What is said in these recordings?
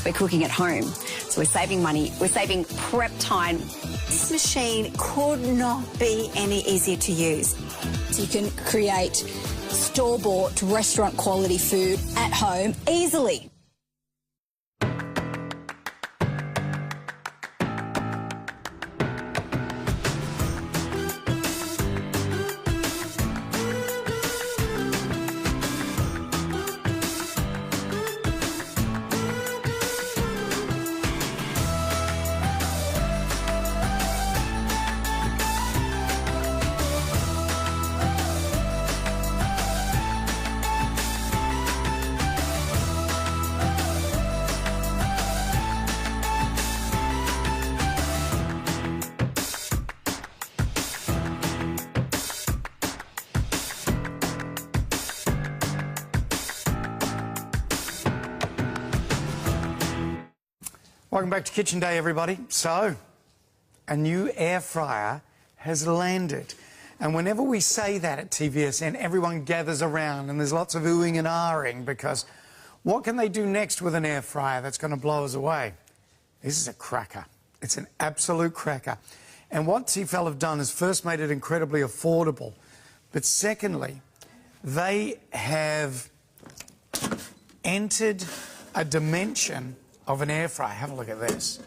we're cooking at home. So we're saving money, we're saving prep time. This machine could not be any easier to use. So you can create store-bought, restaurant-quality food at home easily. Welcome back to Kitchen Day, everybody. So, a new air fryer has landed. And whenever we say that at TVSN, everyone gathers around and there's lots of oohing and ahhing because what can they do next with an air fryer that's going to blow us away? This is a cracker. It's an absolute cracker. And what Tefal have done is first made it incredibly affordable. But secondly, they have entered a dimension of an air fryer, have a look at this,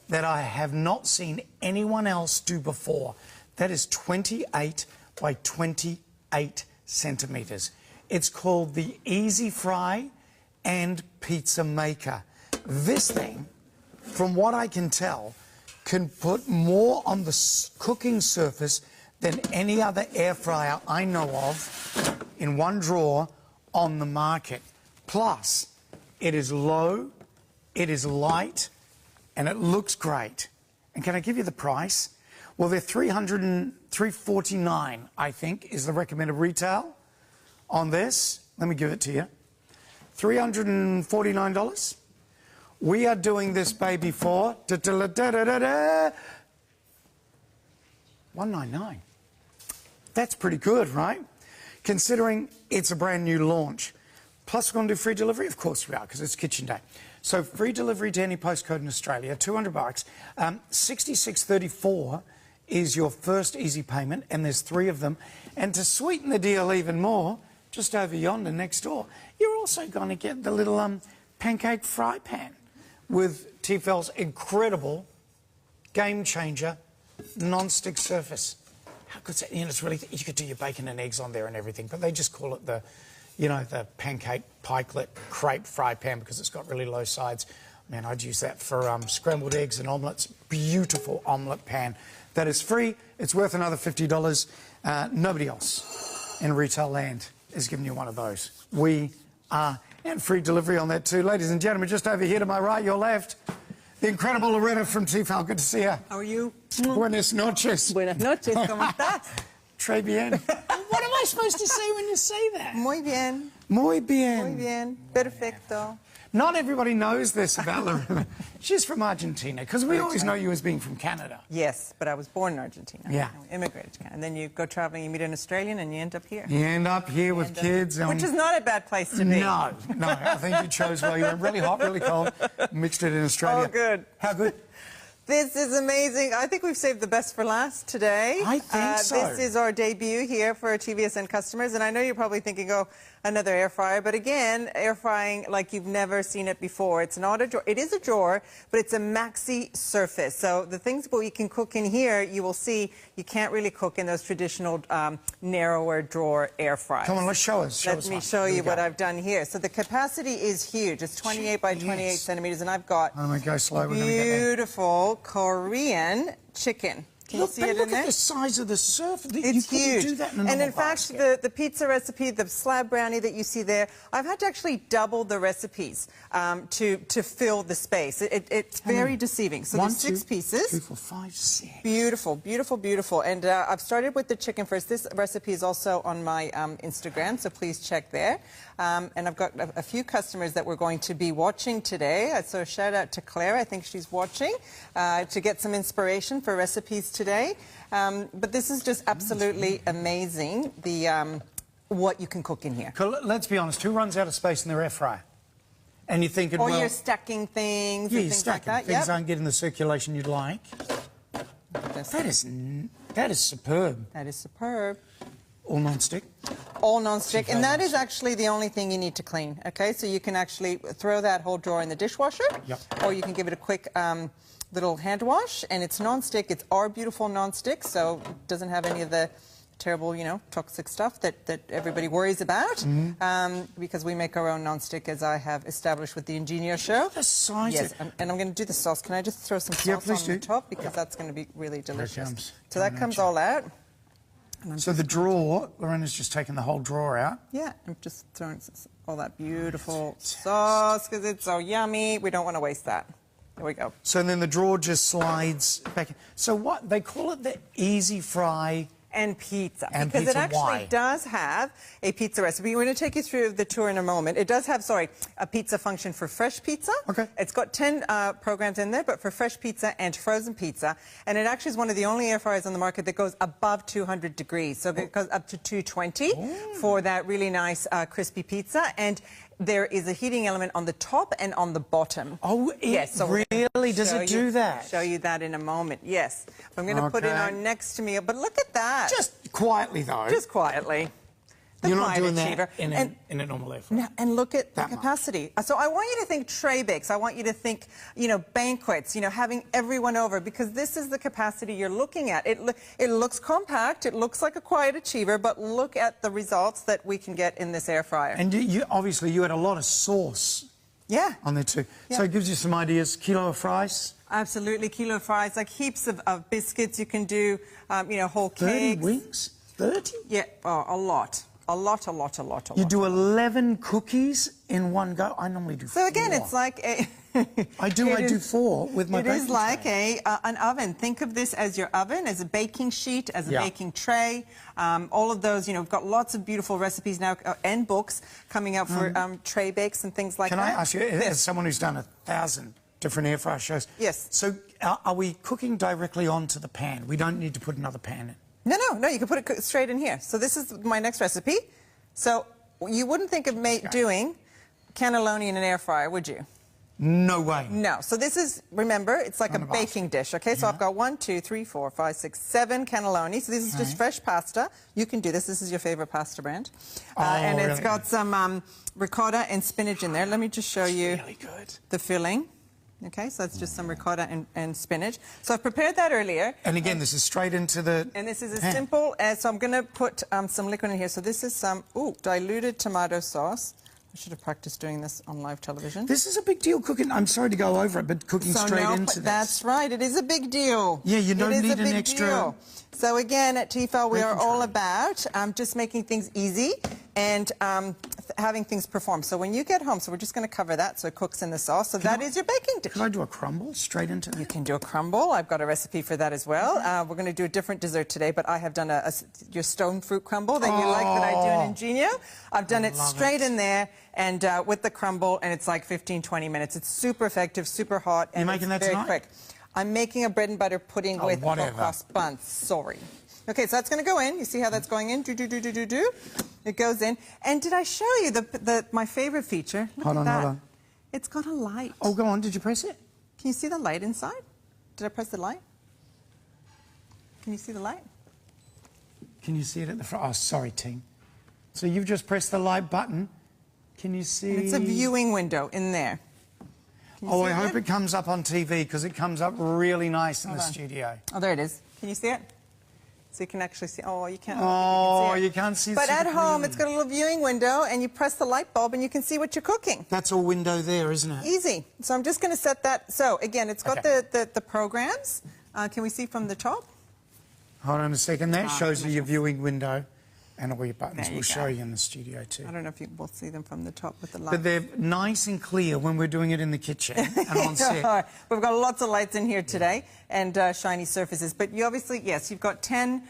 that I have not seen anyone else do before. That is 28 by 28 centimetres. It's called the Easy Fry and Pizza Maker. This thing, from what I can tell, can put more on the cooking surface than any other air fryer I know of in one drawer on the market. Plus, it is low, it is light, and it looks great. And can I give you the price? Well, they're $349, I think, is the recommended retail on this. Let me give it to you. $349. We are doing this baby for $199. That's pretty good, right? Considering it's a brand new launch. Plus, we're going to do free delivery? Of course we are, because it's Kitchen Day. So free delivery to any postcode in Australia, $200. $66.34 is your first easy payment, and there's 3 of them. And to sweeten the deal even more, just over yonder next door, you're also going to get the little pancake fry pan with Tefal's incredible game changer non-stick surface. How good's that? You know, it's really, you could do your bacon and eggs on there and everything, but they just call it the, you know, the pancake pikelet crepe fry pan because it's got really low sides. Man, I'd use that for scrambled eggs and omelettes. Beautiful omelette pan. That is free. It's worth another $50. Nobody else in retail land is giving you one of those. We are, and free delivery on that too. Ladies and gentlemen, just over here to my right, your left, the incredible Lennena from Tefal. Good to see you. How are you? Buenas noches. Buenas noches, ¿cómo estás? Très bien. What am I supposed to say when you say that? Muy bien. Muy bien. Muy bien. Perfecto. Not everybody knows this about Lennena. She's from Argentina, because we always know you as being from Canada. Yes, but I was born in Argentina. Yeah. I immigrated to Canada. And then you go traveling, you meet an Australian, and you end up here. You end up here with kids. Which is not a bad place to be. No, no. I think you chose well. You went really hot, really cold, mixed it in Australia. Oh, good. How good? This is amazing. I think we've saved the best for last today. I think so. This is our debut here for our TVSN customers, and I know you're probably thinking, oh, another air fryer, but again, air frying like you've never seen it before. It's not a drawer. It is a drawer, but it's a maxi surface. So the things that you can cook in here, you will see you can't really cook in those traditional narrower drawer air fryers. Come on, let's show us. Let me show you what I've done here. So the capacity is huge. It's 28 by 28 centimeters, and I've got go slow. We're gonna get there. beautiful Korean chicken. Can Look, you see it in look there? at the size of the surface. It's you huge. Do that in a and in normal fact, basket. the pizza recipe, the slab brownie that you see there, I've had to actually double the recipes to fill the space. It's very deceiving. So there's 6 pieces. 2, 4, 5, 6. Beautiful, beautiful, beautiful. And I've started with the chicken first. This recipe is also on my Instagram, so please check there. And I've got a few customers that we're going to be watching today. So shout out to Claire, I think she's watching, to get some inspiration for recipes today. But this is just absolutely amazing, what you can cook in here. Let's be honest, who runs out of space in their air fryer? And you're thinking, or well, you're stacking things, yeah, and you're things stacking. like that. Things Yep. aren't getting the circulation you'd like. That is superb. That is superb. All non-stick. All non-stick, and that is non-stick. actually the only thing you need to clean, okay? So you can actually throw that whole drawer in the dishwasher, Yep. or you can give it a quick little hand wash, and it's non-stick. It's our beautiful non-stick, so it doesn't have any of the terrible, you know, toxic stuff that everybody worries about, because we make our own non-stick, as I have established with the Ingenio show. The size Yes, of... and I'm going to do the sauce. Can I just throw some Yeah, sauce please on do. the top, because that's going to be really it delicious. comes. So that comes all out. So the drawer, Lorena's just taken the whole drawer out. Yeah, I'm just throwing all that beautiful sauce because it's so yummy. We don't want to waste that. There we go. So then the drawer just slides back in. So what, they call it the easy fry... And pizza. And because pizza, it actually why? does have a pizza recipe. We're going to take you through the tour in a moment. It does have, a pizza function for fresh pizza. Okay. It's got 10 programs in there, but for fresh pizza and frozen pizza. And it actually is one of the only air fryers on the market that goes above 200 degrees. So it goes up to 220 for that really nice crispy pizza. And there is a heating element on the top and on the bottom. Oh, yes, so really? Does it do that? Show you that in a moment, yes. I'm going to put in our next meal, but look at that. Just quietly, though. Just quietly. The You're not quiet doing achiever. that in a normal air fryer. No, and look at the That capacity. So I want you to think tray bakes. I want you to think, you know, banquets, you know, having everyone over, because this is the capacity you're looking at. It looks compact, it looks like a quiet achiever, but look at the results that we can get in this air fryer. And you obviously, you had a lot of sauce on there too. Yeah. So it gives you some ideas. Kilo of fries. Absolutely, kilo of fries, like heaps of biscuits. You can do, you know, whole 30 cakes. wings? 30? Yeah, oh, a lot. A lot. You do 11 cookies in one go? I normally do 4. So again, it's like a... I do 4 with my baking It is like tray. an oven. Think of this as your oven, as a baking sheet, as a Yeah. baking tray. All of those, you know, we've got lots of beautiful recipes now and books coming out for tray bakes and things like Can that. I ask you, as someone who's done 1,000 different air fryer shows... Yes. So are we cooking directly onto the pan? We don't need to put another pan in? No, you can put it straight in here. So this is my next recipe. So you wouldn't think of doing cannelloni in an air fryer, would you? No way. No. So this is, remember, it's like a baking dish, okay? So I've got 1, 2, 3, 4, 5, 6, 7 cannelloni. So this is just fresh pasta. You can do this. This is your favorite pasta brand. And it's really? got some ricotta and spinach in there. Let me just show you Really good. the filling. Okay, so that's just some ricotta and spinach. So I've prepared that earlier. And again, this is straight into the And this is as pan. simple as, so I'm going to put some liquid in here. So this is some, diluted tomato sauce. I should have practiced doing this on live television. This is a big deal cooking. I'm sorry to go over it, but cooking straight into this. That's right. It is a big deal. Yeah, you don't It is need a an big extra deal. So again, at Tefal, we are baking all tray. about just making things easy and having things perform. So when you get home, so we're just going to cover that so it cooks in the sauce. So that is your baking dish. Could I do a crumble straight into that? You can do a crumble. I've got a recipe for that as well. We're going to do a different dessert today, but I have done your stone fruit crumble that you like that I do in Ingenio. I've done it straight in there and with the crumble, and it's like 15, 20 minutes. It's super effective, super hot, and You're making it's that very tonight? quick. I'm making a bread and butter pudding with whatever. crust buns. Sorry. Okay, so that's going to go in. You see how that's going in? Do. It goes in. And did I show you my favorite feature? Look Hold at on, that. hold on. It's got a light. Oh, go on. Did you press it? Can you see the light inside? Did I press the light? Can you see the light? Can you see it at the front? Oh, sorry, team. So you've just pressed the light button. Can you see? And it's a viewing window in there. Oh, I hope it comes up on TV because it comes up really nice in the studio. Oh, there it is. Can you see it? So you can actually see. Oh, you can't. Oh, you can't see it. But at super home, clearly. it's got a little viewing window, and you press the light bulb, and you can see what you're cooking. That's a window there, isn't it? Easy. So I'm just going to set that. So again, it's got the programs. Can we see from the top? Hold on a second. That shows you your viewing window and all your buttons. There you We'll go. show you in the studio too. I don't know if you will see them from the top with the light. But they're nice and clear when we're doing it in the kitchen and on set. We've got lots of lights in here today and shiny surfaces. But you obviously, yes, you've got 10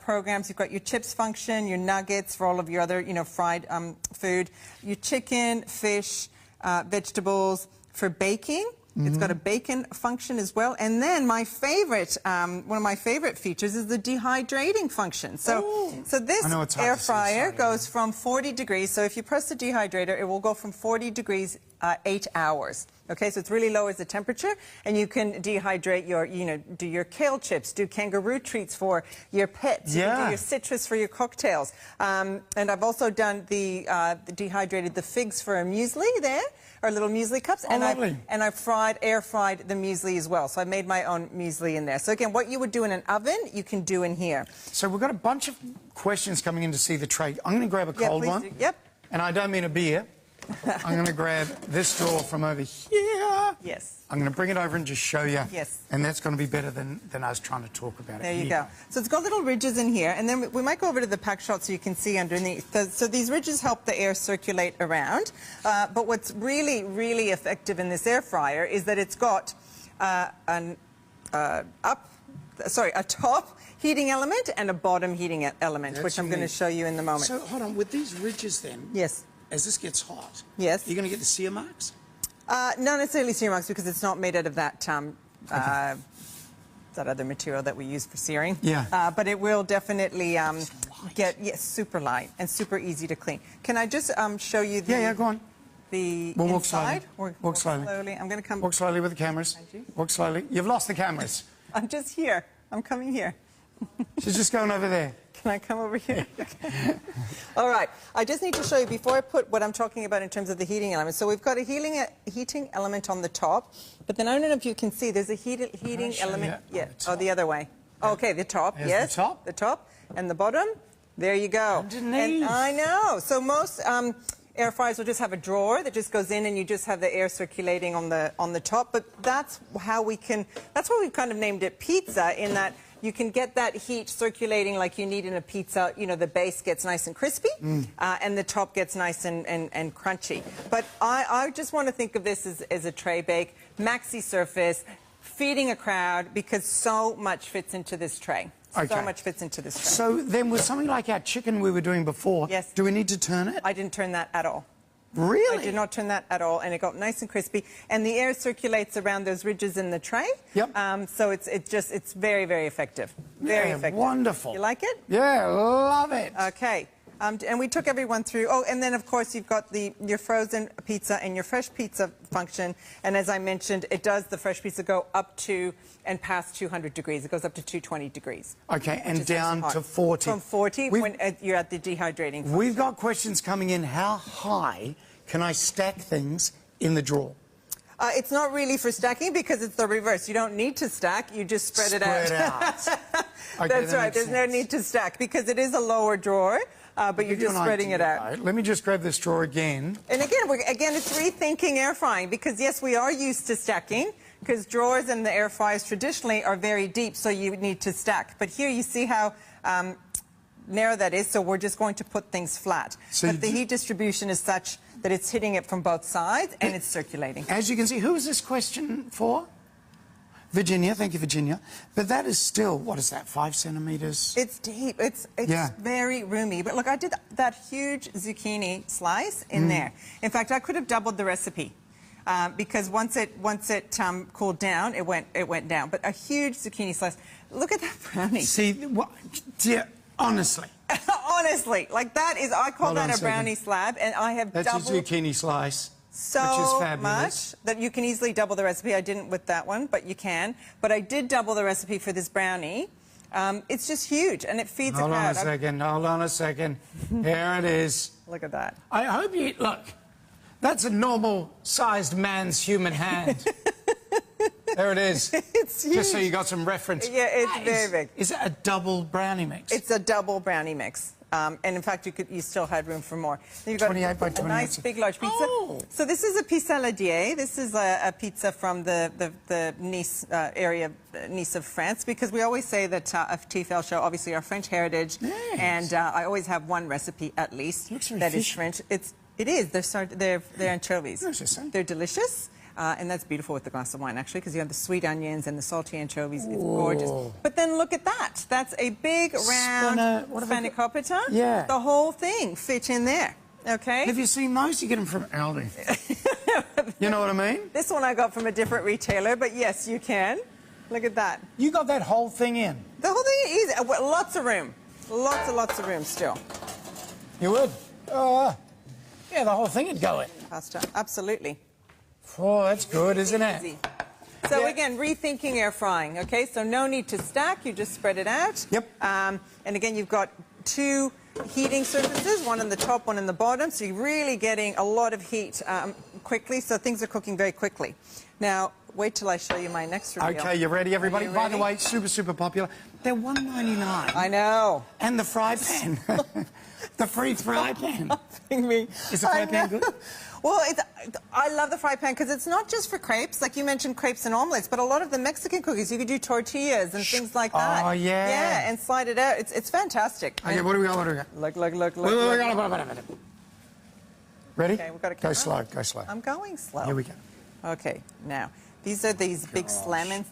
programs. You've got your chips function, your nuggets for all of your other, fried food, your chicken, fish, vegetables. For baking, It's got a bacon function as well. And then my favorite, one of my favorite features is the dehydrating function. So this air fryer goes from 40 degrees. So if you press the dehydrator, it will go from 40 degrees 8 hours. Okay, so it's really lowers the temperature, and you can dehydrate your, do your kale chips, do kangaroo treats for your pets, you can do your citrus for your cocktails. And I've also done dehydrated the figs for a muesli there, or little muesli cups, and I've air fried the muesli as well. So I made my own muesli in there. So again, what you would do in an oven, you can do in here. So we've got a bunch of questions coming in to see the tray. I'm going to grab a cold one. Yep. And I don't mean a beer. I'm going to grab this drawer from over here. Yes. I'm going to bring it over and just show you. Yes. And that's going to be better than us trying to talk about it. There you go. So it's got little ridges in here, and then we might go over to the pack shot so you can see underneath. So these ridges help the air circulate around. But what's really, really effective in this air fryer is that it's got a top heating element and a bottom heating element, which I'm going to show you in the moment. So hold on, with these ridges then. Yes. As this gets hot, yes, you're going to get the sear marks? Not necessarily sear marks, because it's not made out of that that other material that we use for searing. Yeah. But it will definitely get super light and super easy to clean. Can I just show you the go on. The we'll inside? Walk slowly. I'm going to come. Walk slowly with the cameras. Walk slowly. You've lost the cameras. I'm just here. I'm coming here. She's just going over there. Can I come over here? All right. I just need to show you before I put what I'm talking about in terms of the heating element. So we've got a heating element on the top, but then I don't know if you can see there's a heating element. Yeah. Oh, the other way. Okay, the top. Yes. The top. The top and the bottom. There you go. Underneath. And I know. So most air fryers will just have a drawer that just goes in, and you just have the air circulating on the top. But that's how we can. That's why we've kind of named it pizza, in that you can get that heat circulating like you need in a pizza. The base gets nice and crispy, and the top gets nice and crunchy. But I just want to think of this as a tray bake, maxi surface, feeding a crowd, because so much fits into this tray. Okay. So much fits into this tray. So then with something like our chicken we were doing before, yes, do we need to turn it? I didn't turn that at all. Really? I did not turn that at all, and it got nice and crispy, and the air circulates around those ridges in the tray. Yep. So it's very, very effective. Very effective. Wonderful. You like it? Yeah, love it. Okay. And we took everyone through. Oh, and then of course you've got your frozen pizza and your fresh pizza function. And as I mentioned, the fresh pizza go up to and past 200 degrees. It goes up to 220 degrees. Okay, and down to 40. From 40 when you're at the dehydrating function. We've got questions coming in. How high can I stack things in the drawer? It's not really for stacking, because it's the reverse. You don't need to stack. You just spread it out. Okay, That's right. There's no need to stack, because it is a lower drawer. But you're just spreading it out. Right. Let me just grab this drawer again. And again, it's rethinking air frying, because yes, we are used to stacking, because drawers in the air fryers traditionally are very deep, so you need to stack. But here you see how narrow that is, so we're just going to put things flat. So but the heat distribution is such that it's hitting it from both sides and it's circulating. As you can see, who is this question for? Virginia, thank you, Virginia. But that is still, what is that, 5 centimetres? It's deep. It's very roomy. But look, I did that huge zucchini slice in there. In fact, I could have doubled the recipe, because once it cooled down, it went down. But a huge zucchini slice. Look at that brownie. See, honestly. Honestly, like that is, I call that a brownie slab, and I have doubled. That's a zucchini slice. So much that you can easily double the recipe. I didn't with that one, but you can. But I did double the recipe for this brownie. It's just huge, and it feeds a crowd. Hold on a second. Here it is. Look at that. I hope you... Look, that's a normal-sized man's human hand. There it is. It's huge. Just so you got some reference. Yeah, it's very big. Is it a double brownie mix? It's a double brownie mix. And in fact, you still had room for more. You've got 28 by 28. A nice big large pizza. Oh. So this is a pizza Ladier. This is a pizza from the Nice area, Nice of France, because we always say that a Tefal show, obviously our French heritage, and I always have one recipe at least that is French. It is. They're anchovies. They're delicious. And that's beautiful with the glass of wine, actually, because you have the sweet onions and the salty anchovies. It's gorgeous. But then look at that. That's a big, round spanakopita. Yeah. The whole thing fit in there, okay? Have you seen those? You get them from Aldi. You know what I mean? This one I got from a different retailer, but yes, you can. Look at that. You got that whole thing in. The whole thing is easy. Lots of room. Lots and lots of room still. You would? Yeah, the whole thing would go in. Pasta, absolutely. Oh, that's good, isn't Easy. it? So Yeah. again, rethinking air frying, okay? So no need to stack, you just spread it out. Yep. And again, you've got 2 heating surfaces, one on the top, one on the bottom, so you're really getting a lot of heat quickly, so things are cooking very quickly. Now, wait till I show you my next reveal. Okay, you ready, everybody? You By the ready? way, super, super popular. They're $1.99. I know. And the fry pan. The free fry pan. Me. Is the fry pan good? Well, I love the fry pan because it's not just for crepes, like you mentioned crepes and omelets, but a lot of the Mexican cookies, you could do tortillas and things like that. Oh, yeah. Yeah, and slide it out. It's fantastic. Okay, what do we got? What do we got? Look. Wait. Ready? Okay, we've got a Go camera. slow, go slow. I'm going slow. Here we go. Okay, now, these are these big salmon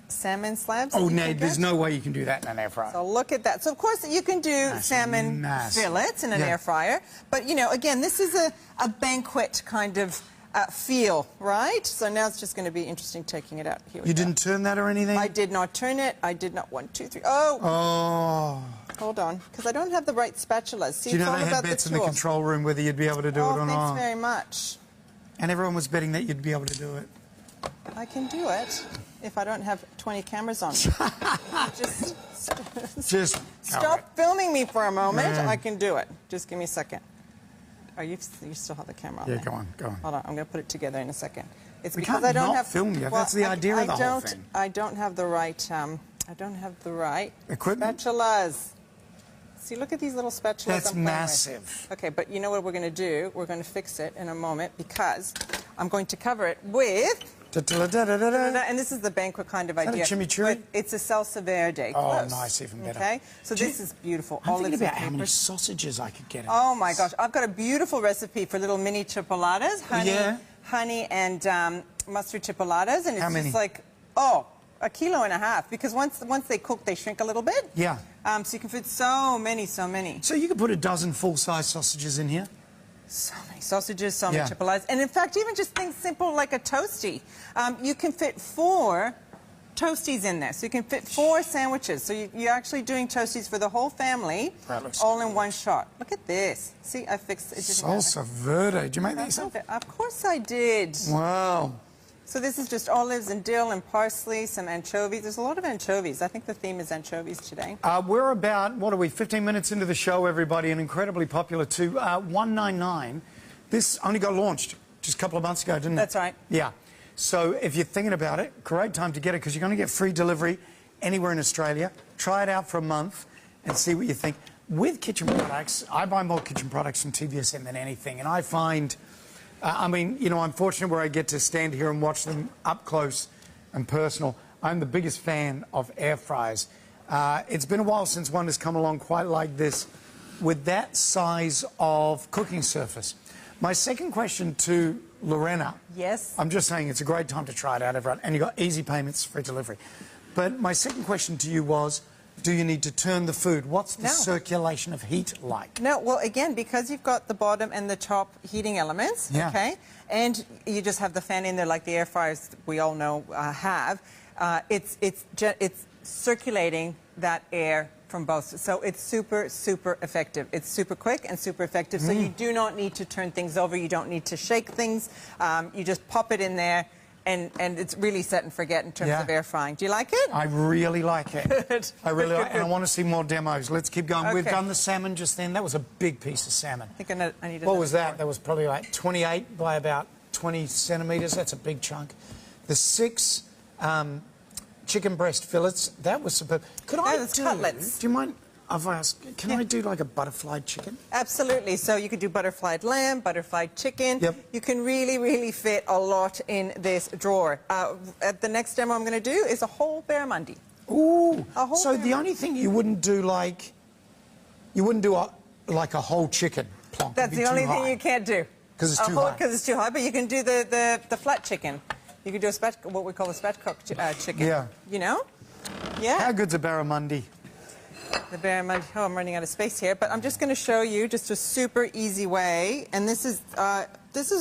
slabs. Oh, that you no, can there's get. no way you can do that in an air fryer. So look at that. So, of course, you can do That's salmon massive. fillets in an Yeah. air fryer. But, you know, again, this is a banquet kind of feel, right? So now it's just going to be interesting taking it out. Here we You go. didn't turn that or anything? I did not turn it. I did not. 1, 2, 3. Oh, Oh. hold on, because I don't have the right spatulas. See, Do you it's know all they had about bets the in the tools. control room whether you'd be able to do it or Thanks not? very much. And everyone was betting that you'd be able to do it. I can do it if I don't have 20 cameers on. Just stop filming me for a moment. Man. I can do it. Just give me a second. Oh, you still have the camera on Yeah, there. go on, go on. Hold on, I'm going to put it together in a second. It's We because can't I don't not have film you. That's the idea of the whole thing. I don't have the right. I don't have the right Equipment? spatulas. See, look at these little spatulas. That's I'm playing with. massive. Okay, but you know what we're going to do? We're going to fix it in a moment because I'm going to cover it with. Da-da-da-da-da-da. And this is the banquet kind of that a idea. chimichurri? It's a salsa verde. Oh, Close. nice, even better. Okay, so Do this you- is beautiful. I'm thinking Olives about and how many capers. sausages I could get in Oh this. my gosh, I've got a beautiful recipe for little mini chipolatas, honey and mustard chipolatas, and it's How many? just like 1.5 kilos, because once they cook, they shrink a little bit. Yeah. So you can fit so many. So you could put a dozen full-size sausages in here? So many sausages, so Yeah. many chipolatas, and in fact, even just things simple like a toasty. You can fit 4 toasties in there, so you can fit 4 sandwiches. So you're actually doing toasties for the whole family, That looks all in one shot. Look at this. See, I fixed it. Doesn't matter. Salsa verde. Did you make that yourself? Of course I did. Wow. So this is just olives and dill and parsley, some anchovies. There's a lot of anchovies. I think the theme is anchovies today. We're about, 15 minutes into the show, everybody, and incredibly popular too. $1.99. This only got launched just a couple of months ago, didn't it? That's right. Yeah. So if you're thinking about it, great time to get it because you're going to get free delivery anywhere in Australia. Try it out for a month and see what you think. With kitchen products, I buy more kitchen products from TVSN than anything, and I find... I'm fortunate where I get to stand here and watch them up close and personal. I'm the biggest fan of air fryers. It's been a while since one has come along quite like this with that size of cooking surface. My second question to Lennena. Yes. I'm just saying it's a great time to try it out, everyone. And you've got easy payments, free delivery. But my second question to you was, do you need to turn the food? What's the circulation of heat like? No, well, again, because you've got the bottom and the top heating elements, okay, and you just have the fan in there like the air fryers we all know have, it's circulating that air from both. So it's super, super effective. It's super quick and super effective. So you do not need to turn things over. You don't need to shake things. You just pop it in there. And it's really set and forget in terms of air frying. Do you like it? I really like it. Good. I really like it. And I want to see more demos. Let's keep going. Okay. We've done the salmon just then. That was a big piece of salmon. I think I need What was that? That was probably like 28 by about 20 centimetres. That's a big chunk. The 6 chicken breast fillets, that was superb. Could I do... cutlets. Do you mind... I've asked, can I do like a butterflied chicken? Absolutely. So you could do butterflied lamb, butterflied chicken. Yep. You can really, really fit a lot in this drawer. The next demo I'm going to do is a whole barramundi. Ooh. barramundi. So the only thing you wouldn't do like... You wouldn't do like a whole chicken plonk. That's the only thing you can't do. Because it's too high. Because it's too high, but you can do the flat chicken. You can do what we call a spatchcock chicken. Yeah. You know? Yeah. How good's a barramundi? The barramundi. Oh, I'm running out of space here, but I'm just going to show you just a super easy way. And this is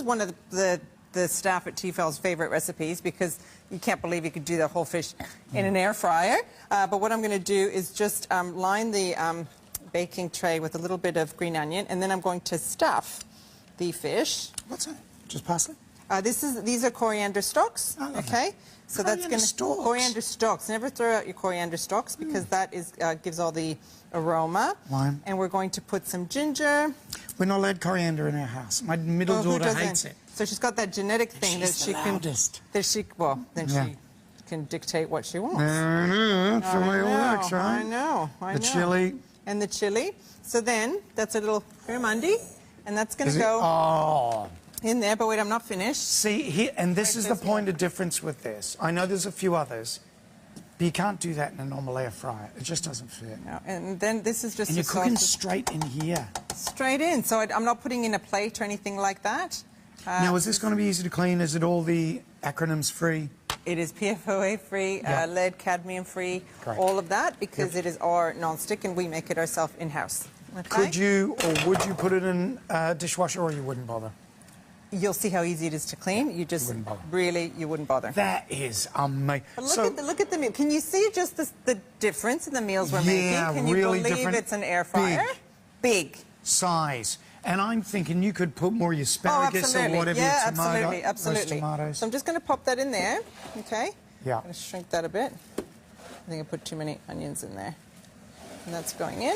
one of the the staff at Tefal's favorite recipes because you can't believe you could do the whole fish in an air fryer. But what I'm going to do is just line the baking tray with a little bit of green onion, and then I'm going to stuff the fish. What's that? Just parsley? These are coriander stalks. I love okay. that. So that's going to coriander to stalks. Never throw out your coriander stalks because that is gives all the aroma. Lime. And we're going to put some ginger. We're not allowed coriander in our house. My middle daughter hates it. So she's got that genetic thing that she can. Then she can dictate what she wants. That's the way it works, right? I know. The chili. And the chili. So then that's a little barramundi, and that's going to go in there. But wait, I'm not finished. See here, and this is the point of difference with this. I know there's a few others, but you can't do that in a normal air fryer. It just doesn't fit. No, and then this is just. And you're cooking straight in here. Straight in. So I'm not putting in a plate or anything like that. Now, is this going to be easy to clean? Is it all the acronyms free? It is PFOA free, lead, cadmium free, all of that, because it is our non-stick and we make it ourselves in-house. Okay? Could you or would you put it in a dishwasher, or you wouldn't bother? You'll see how easy it is to clean. You just you wouldn't bother. That is amazing. But look at the meal. Can you see just the difference in the meals we're making? Can you really believe different. It's an air fryer? Big. Size. And I'm thinking you could put more asparagus or whatever. Yeah, tomato, absolutely. Tomatoes. So I'm just going to pop that in there, okay? Yeah. I'm going to shrink that a bit. I think I put too many onions in there. And that's going in.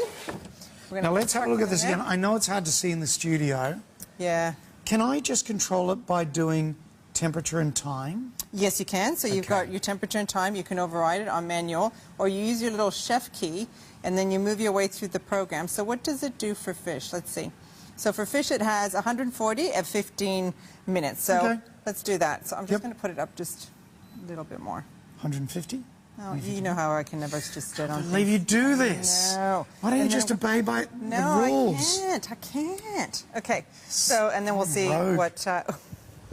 Now let's have a look at this again. I know it's hard to see in the studio. Yeah. Can I just control it by doing temperature and time? Yes, you can. So you've got your temperature and time. You can override it on manual, or you use your little chef key, and then you move your way through the program. So what does it do for fish? Let's see. So for fish, it has 140 at 15 minutes. So let's do that. So I'm just going to put it up just a little bit more. 150? Oh, you know how I can never just sit on. I believe you do this. No. Why don't you just obey by the rules? No, I can't. Okay. So, and then we'll see what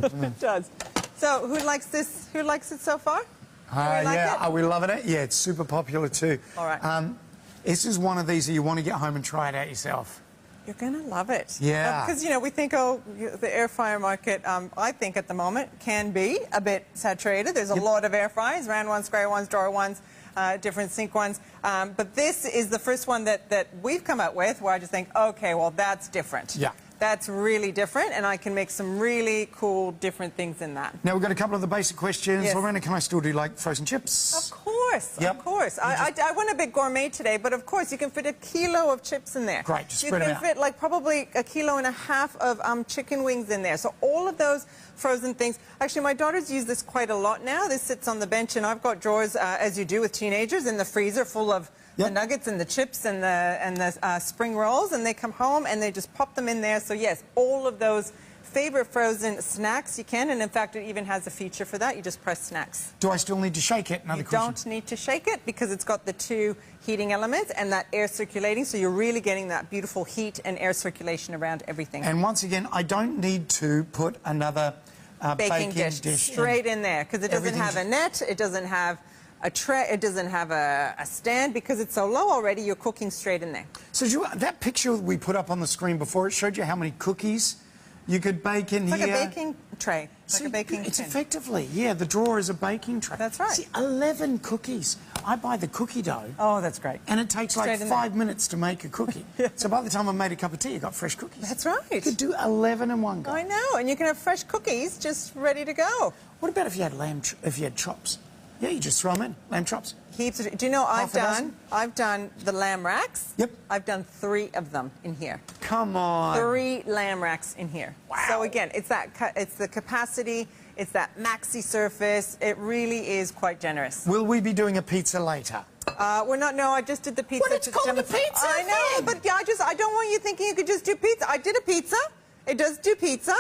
it does. So, who likes this? Who likes it so far? Are we loving it? Yeah, it's super popular too. All right. This is one of these that you want to get home and try it out yourself. You're going to love it. Yeah. Because, you know, we think, the air fryer market, I think at the moment, can be a bit saturated. There's a lot of air fryers, round ones, square ones, drawer ones, different sink ones. But this is the first one that we've come up with where I just think, okay, well, that's different. Yeah. That's really different, and I can make some really cool, different things in that. Now, we've got a couple of the basic questions. Yes. Lorena, can I still do, like, frozen chips? Of course, of course. I went a bit gourmet today, but of course, you can fit 1 kilo of chips in there. Great, just spread them out. You can fit, like, probably 1.5 kilos of chicken wings in there. So all of those frozen things. Actually, my daughters use this quite a lot now. This sits on the bench, and I've got drawers, as you do with teenagers, in the freezer full of the nuggets and the chips and the spring rolls, and they come home and they just pop them in there. So yes, all of those favorite frozen snacks you can, and in fact it even has a feature for that. You just press snacks. Do I still need to shake it? You don't need to shake it because it's got the 2 heating elements and that air circulating, so you're really getting that beautiful heat and air circulation around everything. And once again, I don't need to put another baking dish straight in there because it doesn't have a net, it doesn't have a tray, it doesn't have a stand because it's so low already. You're cooking straight in there. So that picture we put up on the screen before, it showed you how many cookies you could bake in here. Like a baking tray. See, like a baking it's tin. Effectively, the drawer is a baking tray. That's right. See, 11 cookies. I buy the cookie dough. Oh, that's great. And it takes like 5 minutes to make a cookie. So by the time I made a cup of tea, you got fresh cookies. That's right. You could do 11 in one go. I know, and you can have fresh cookies just ready to go. What about if you had chops? Yeah, you just throw them in, lamb chops. Heaps of, do you know I've done the lamb racks. Yep. I've done 3 of them in here. Come on. 3 lamb racks in here. Wow. So again, it's the capacity, it's that maxi surface. It really is quite generous. Will we be doing a pizza later? We're not. No, I just did the pizza. What, it's called a pizza? I know, but I don't want you thinking you could just do pizza. I did a pizza. It does do pizza.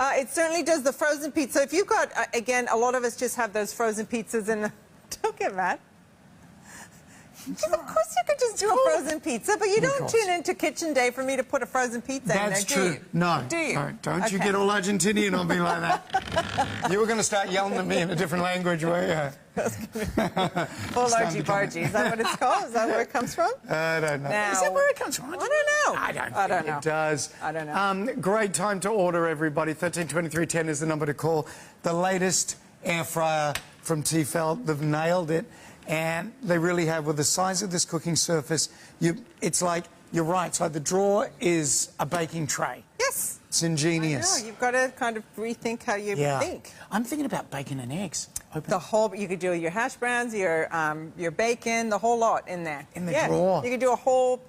It certainly does the frozen pizza. If you've got, again, a lot of us just have those frozen pizzas in the... Don't get mad. Of course you could just do a frozen pizza, but you don't tune into Kitchen Day for me to put a frozen pizza in there, That's do true. you? No. Do you? No, don't you get all Argentinian on me like that. You were going to start yelling at me in a different language, were you? Full argy-bargy. Is that what it's called? Is that where it comes from? I don't know. Now, Is that where it comes from? I don't know. I don't think it does. I don't know. Great time to order, everybody. 132310 is the number to call. The latest air fryer from Tefal. They've nailed it. And they really have. With the size of this cooking surface, it's like, you're right, so the drawer is a baking tray. Yes. It's ingenious. I know. You've got to kind of rethink how you think. I'm thinking about bacon and eggs. The whole, you could do your hash browns, your bacon, the whole lot in there. In the drawer. You could do a whole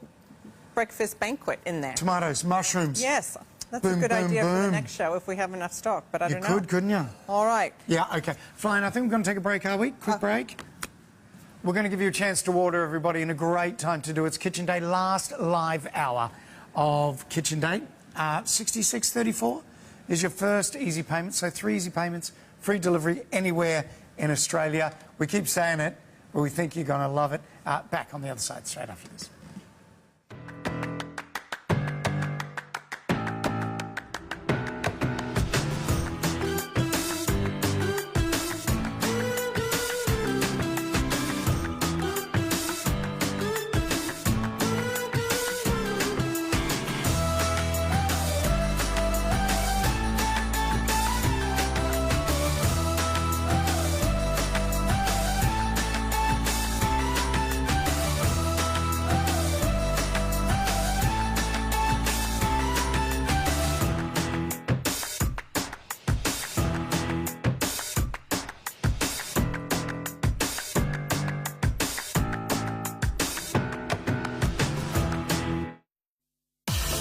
breakfast banquet in there. Tomatoes, mushrooms. Yes. That's Boom, a good boom, idea for the boom. next show if we have enough stock, but I don't know. You could, couldn't you? All right. Yeah, OK. Fine, I think we're going to take a break, are we? Quick break. We're going to give you a chance to order, everybody, and a great time to do it. It's Kitchen Day, last live hour of Kitchen Day. 66.34 is your first easy payment, so 3 easy payments, free delivery anywhere in Australia. We keep saying it, but we think you're going to love it. Back on the other side straight after this.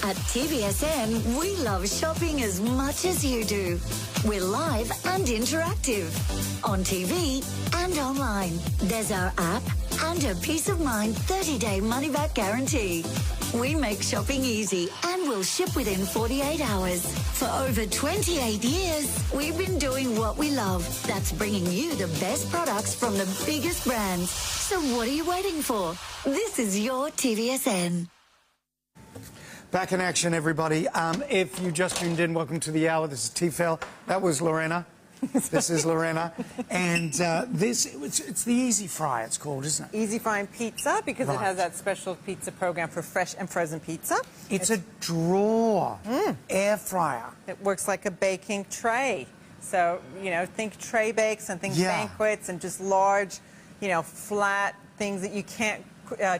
At TVSN, we love shopping as much as you do. We're live and interactive, on TV and online. There's our app and a peace of mind 30-day money-back guarantee. We make shopping easy and we'll ship within 48 hours. For over 28 years, we've been doing what we love. That's bringing you the best products from the biggest brands. So what are you waiting for? This is your TVSN. Back in action, everybody. If you just tuned in, welcome to the hour. This is Tefal. That was Lennena. This is Lennena. And it's the Easy Fry, it's called, isn't it? Easy Frying Pizza, because it has that special pizza program for fresh and frozen pizza. It's a drawer air fryer. It works like a baking tray. So, you know, think tray bakes and think banquets and just large, you know, flat things that you can't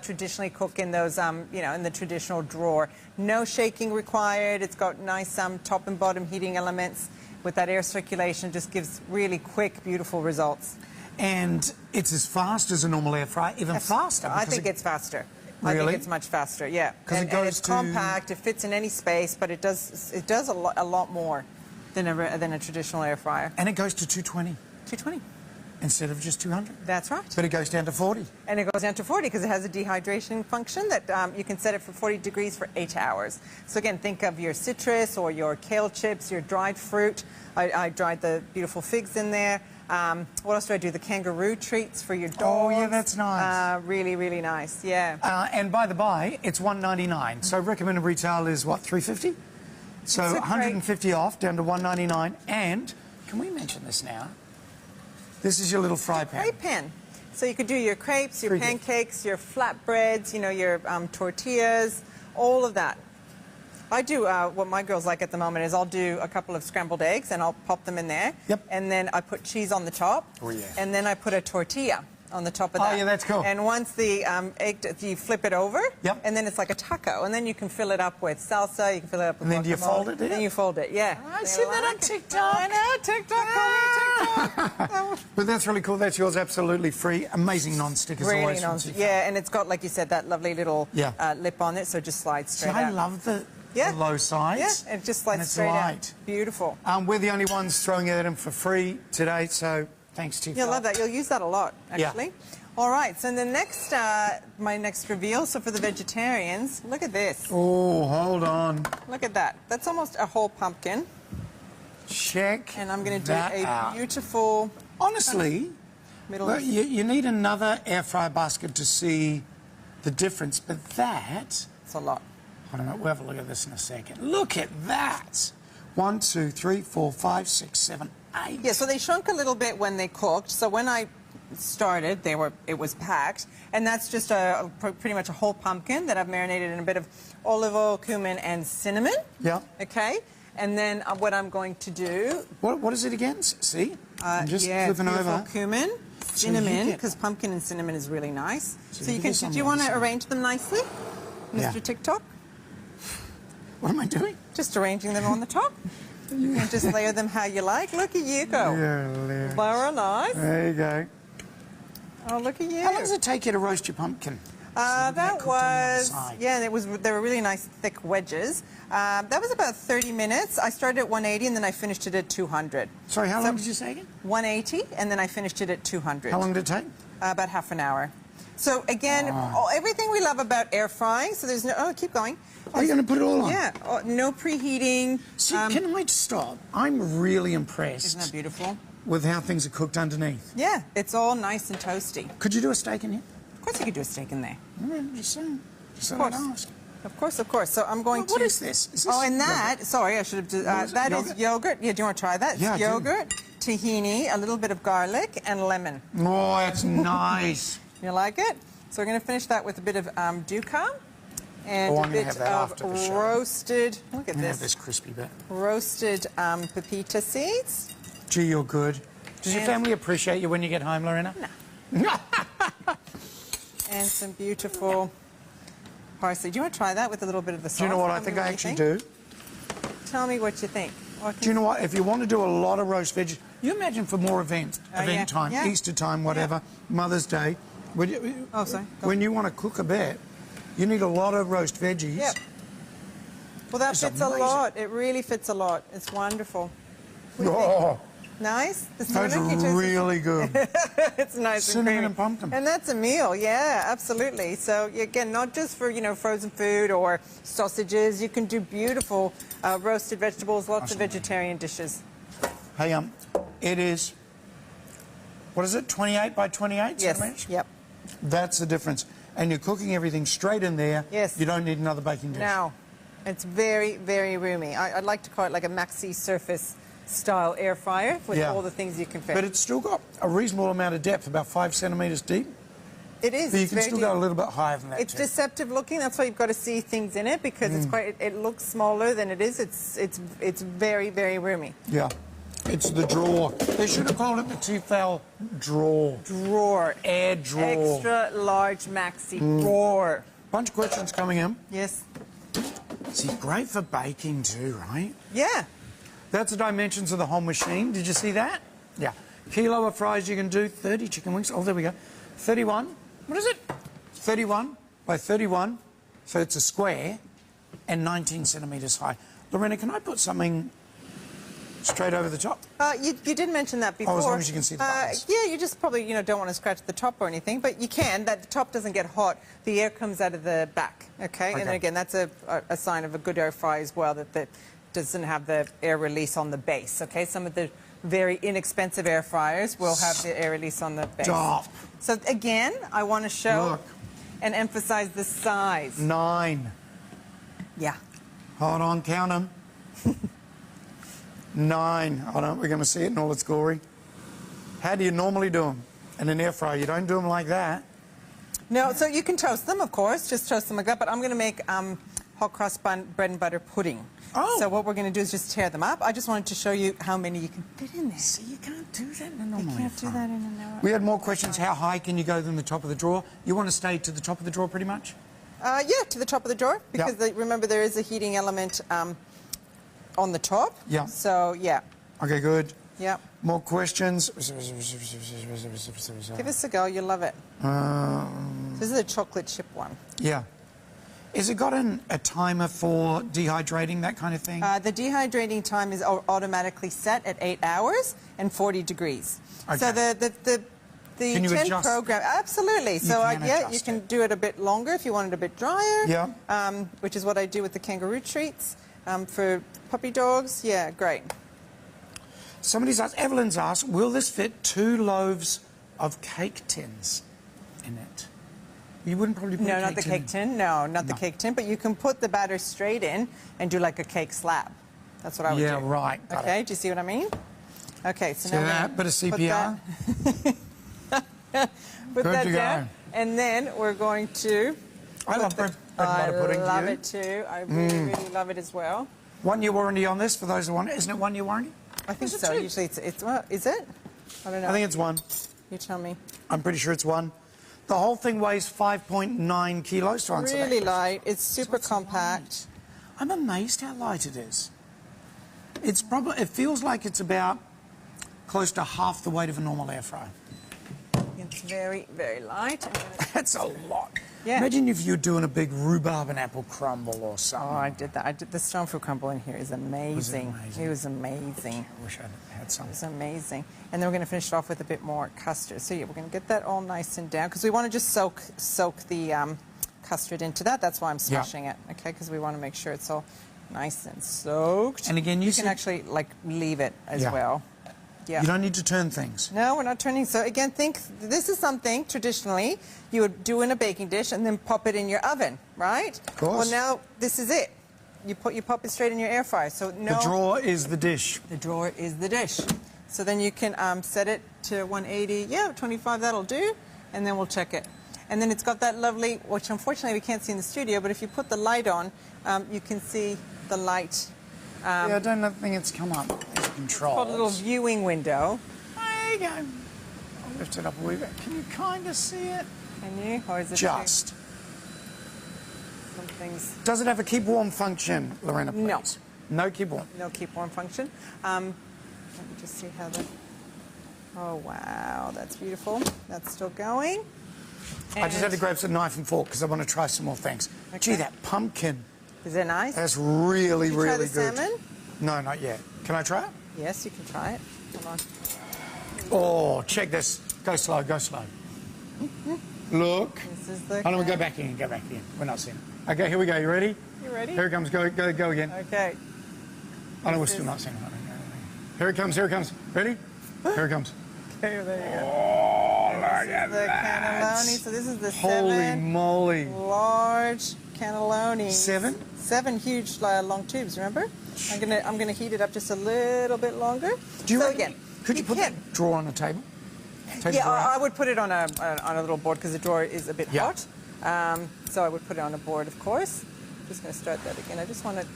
traditionally cook in those, you know, in the traditional drawer. No shaking required. It's got nice top and bottom heating elements. With that air circulation, just gives really quick, beautiful results. And it's as fast as a normal air fryer, even faster. I think it's faster. Really? I think it's much faster, yeah. Because and it's compact, it fits in any space, but it does a lot more than a traditional air fryer. And it goes to 220. 220. Instead of just 200. That's right. But it goes down to 40. And it goes down to 40 because it has a dehydration function that you can set it for 40 degrees for 8 hours. So again, think of your citrus or your kale chips, your dried fruit. I dried the beautiful figs in there. What else do I do? The kangaroo treats for your dogs. Oh, yeah, that's nice. Really, really nice, yeah. And by the by, it's $1.99. So recommended retail is, what, $3.50? So $150 off, down to $1.99. And, can we mention this now? This is your little fry pan. Fry pan. So you could do your crepes, your pancakes, your flatbreads, you know, your tortillas, all of that. I do, what my girls like at the moment is I'll do a couple of scrambled eggs and I'll pop them in there. Yep. And then I put cheese on the top. Oh, yeah. And then I put a tortilla on the top of that. Oh, yeah, that's cool. And once the egg, you flip it over. Yep. And then it's like a taco. And then you can fill it up with salsa, you can fill it up with And then do you fold it? Then you fold it, yeah. I see that on TikTok. I know, TikTok, call me TikTok. But that's really cool. That's yours, absolutely free. Amazing non-stick as Really always. non-stick. Yeah, and it's got, like you said, that lovely little lip on it, so it just slides straight out. I love the low sides. Yeah, it just slides straight out. Beautiful. We're the only ones throwing it in for free today, so thanks to you. You'll love that. You'll use that a lot, actually. Yeah. All right, so the next, my next reveal, so for the vegetarians, look at this. Oh, hold on. Look at that. That's almost a whole pumpkin. Check And I'm going to do that a out. beautiful... Honestly, Middle Well, is... you need another air fryer basket to see the difference, but that... It's a lot. I don't know, we'll have a look at this in a second. Look at that! 1, 2, 3, 4, 5, 6, 7, 8. Yeah, so they shrunk a little bit when they cooked. So when I started, it was packed, and that's just pretty much a whole pumpkin that I've marinated in a bit of olive oil, cumin, and cinnamon. Yeah. Okay, and then what I'm going to do... What is it again? See? I'm just flipping over. Cumin, cinnamon, because pumpkin and cinnamon is really nice. So you can. Do you want to arrange them nicely, Mr. TikTok? What am I doing? Just arranging them on the top. You can just layer them how you like. Look at you go. Yeah, Very nice. there you go. Oh, look at you. How long does it take you to roast your pumpkin? That was, yeah, they were really nice thick wedges. That was about 30 minutes. I started at 180 and then I finished it at 200. Sorry, how long did you say again? 180 and then I finished it at 200. How long did it take? About half an hour. So again, everything we love about air frying, so there's no, keep going. Are you going to put it all on? Yeah, no preheating. See, can I stop? I'm really impressed. Isn't that beautiful? With how things are cooked underneath. Yeah, it's all nice and toasty. Could you do a steak in here? Of course you could do a steak in there. Just saying. Just Of course. ask. Of course, of course. So I'm going to... What is this? Is this Oh, and that... yogurt? Sorry, I should have... that is yogurt. Yeah, do you want to try that? Yeah, It's yogurt, tahini, a little bit of garlic, and lemon. Oh, that's nice. You like it? So we're going to finish that with a bit of dukkha and a bit of roasted... Look at Have this. this crispy bit. Roasted pepita seeds. Gee, you're good. Does your family appreciate you when you get home, Lorena? No. And some beautiful parsley. Do you want to try that with a little bit of the sauce? Do you know what I think I actually do? Tell me what you think. Do you know what? If you want to do a lot of roast veggies, you imagine for more event time, Easter time, whatever, Mother's Day. When you want to cook a bit, you need a lot of roast veggies. Yep. Well, that fits a lot. It really fits a lot. It's wonderful. Oh, nice? The that's cinnamon, really good. it's nice Cinnamon and pumpkin. And that's a meal, yeah, absolutely. So, again, not just for, frozen food or sausages. You can do beautiful roasted vegetables, lots of vegetarian dishes. Hey, it is, what is it, 28 by 28 centimetres? Yep. That's the difference. And you're cooking everything straight in there. Yes. You don't need another baking dish. No. It's very, very roomy. I'd like to call it like a maxi surface style air fryer with all the things you can fit. But it's still got a reasonable amount of depth, about 5 centimetres deep. It is. But you can still go a little bit higher than that. It's deceptive looking. That's why you've got to see things in it because it's quite. It looks smaller than it is. It's very, very roomy. Yeah. It's the drawer. They should have called it the Tefal drawer. Drawer. Air drawer. Extra large maxi drawer. Bunch of questions coming in. Yes. See, great for baking too, right? Yeah. That's the dimensions of the whole machine. Did you see that? Yeah. Kilo of fries you can do, 30 chicken wings. Oh, there we go. 31. What is it? 31 by 31. So it's a square and 19 centimetres high. Lorena, can I put something straight over the top? You did mention that before. Oh, as long as you can see the buttons. Yeah, you just probably don't want to scratch the top or anything, but you can. That the top doesn't get hot. The air comes out of the back. Okay. And then again, that's a sign of a good air fry as well. That doesn't have the air release on the base. Okay. Some of the very inexpensive air fryers will have the air release on the base. Stop. So again, I want to show and emphasize the size. 9. Yeah. Hold on, count them. 9. Hold on, we're going to see it in all its glory. How do you normally do them? In an air fryer, you don't do them like that. No, so you can toast them, of course. Just toast them like that. But I'm going to make hot cross bun bread and butter pudding. Oh. So what we're going to do is just tear them up. I just wanted to show you how many you can fit in there. See, you can't do that in a normal You can't do that in an hour. We had more questions. How high can you go than the top of the drawer? You want to stay to the top of the drawer pretty much? Yeah, to the top of the drawer. Because remember, there is a heating element on the top. Yeah. So, yeah. Okay, good. Yeah. More questions? Give us a go. You'll love it. This is a chocolate chip one. Yeah. Has it got a timer for dehydrating, that kind of thing? The dehydrating time is automatically set at 8 hours and 40 degrees. Okay. So the can you 10 adjust? program, absolutely. So yeah, you can do it a bit longer if you want it a bit drier. Yeah. Which is what I do with the kangaroo treats for puppy dogs. Yeah, great. Evelyn's asked, will this fit 2 loaves of cake tins in it. You wouldn't probably put No, a not the cake tin. No, not the cake tin. But you can put the batter straight in and do like a cake slab. That's what I would do. Yeah, right. Okay, do you see what I mean? Okay, so See now that? Bit of CPR. Put Good that to down. go. And then we're going to... I love bread and butter pudding. I love it too. I really, really love it as well. 1 year warranty on this for those who want it. Isn't it 1 year warranty? I think Is it so. 2? Usually it's well, is it? I don't know. I think it's 1. You tell me. I'm pretty sure it's 1. The whole thing weighs 5.9 kilos to answer Really that. light. It's super compact. I'm amazed how light it is. It's probably, it feels like it's about close to half the weight of a normal air fryer. It's very, very light. That's a lot. Yeah. Imagine if you're doing a big rhubarb and apple crumble or something. Oh, I did that. I did the stone fruit crumble in here. Is amazing. amazing? It was amazing. I wish I had some. It was amazing. And then we're going to finish it off with a bit more custard. So yeah, we're going to get that all nice and down because we want to just soak the custard into that. That's why I'm smashing it. Okay, because we want to make sure it's all nice and soaked. And again, you can actually like leave it as well. Yeah. You don't need to turn things. No, we're not turning. So again, think this is something traditionally you would do in a baking dish and then pop it in your oven, right? Of course. Well, now this is it. You pop it straight in your air fryer. So no. The drawer is the dish. The drawer is the dish. So then you can set it to 180. Yeah, 25. That'll do. And then we'll check it. And then it's got that lovely, which unfortunately we can't see in the studio, but if you put the light on, you can see the light. Yeah, I don't think it's come up. It's controls. Called a little viewing window. There you go. I'll lift it up a wee bit. Can you kind of see it? Can you? Or is it Just. Some things. Does it have a keep warm function, Lorena, please? No. No keep warm. No keep warm function. Let me just see how the... Oh, wow. That's beautiful. That's still going. I just had to grab some knife and fork because I want to try some more things. Okay. Gee, that pumpkin. Is it nice? That's really, Did you really try the good. salmon? No, not yet. Can I try it? Yes, you can try it. Come on. Oh, check this. Go slow, go slow. Look. This is the... Hold on, go back in, go back in. We're not seeing it. Okay, here we go. You ready? You ready? Here it comes. Go again. Okay. Oh, no, we're still not seeing it. Here it comes, here it comes. Ready? Here it comes. Okay, there you go. Oh, look at The that. cannelloni. So this is the Holy 7 moly. large cannelloni. 7? 7 huge long tubes, remember? I'm gonna heat it up just a little bit longer. Do you so reckon- again, Could you put can. that drawer on the table? Take Yeah, the drawer out? I would put it on a little board because the drawer is a bit Yeah. hot. So I would put it on a board, of course. I'm just going to start that again. I just want to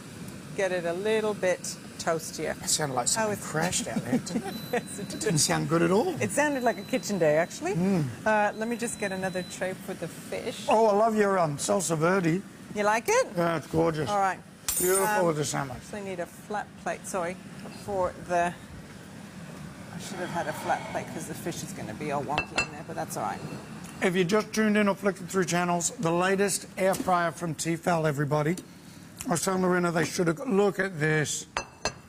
get it a little bit toastier. It sounded like something it's- crashed out there. Didn't it? Yes, it did. Didn't sound good at all. It sounded like a kitchen day, actually. Let me just get another tray for the fish. Oh, I love your salsa verde. You like it? Yeah, it's gorgeous. All right. Beautiful with the salmon. So I need a flat plate, sorry, for the... I should have had a flat plate because the fish is going to be all wonky in there, but that's all right. If you just tuned in or flicked through channels, the latest air fryer from Tefal, everybody. I was telling Lorena they should have... Look at this.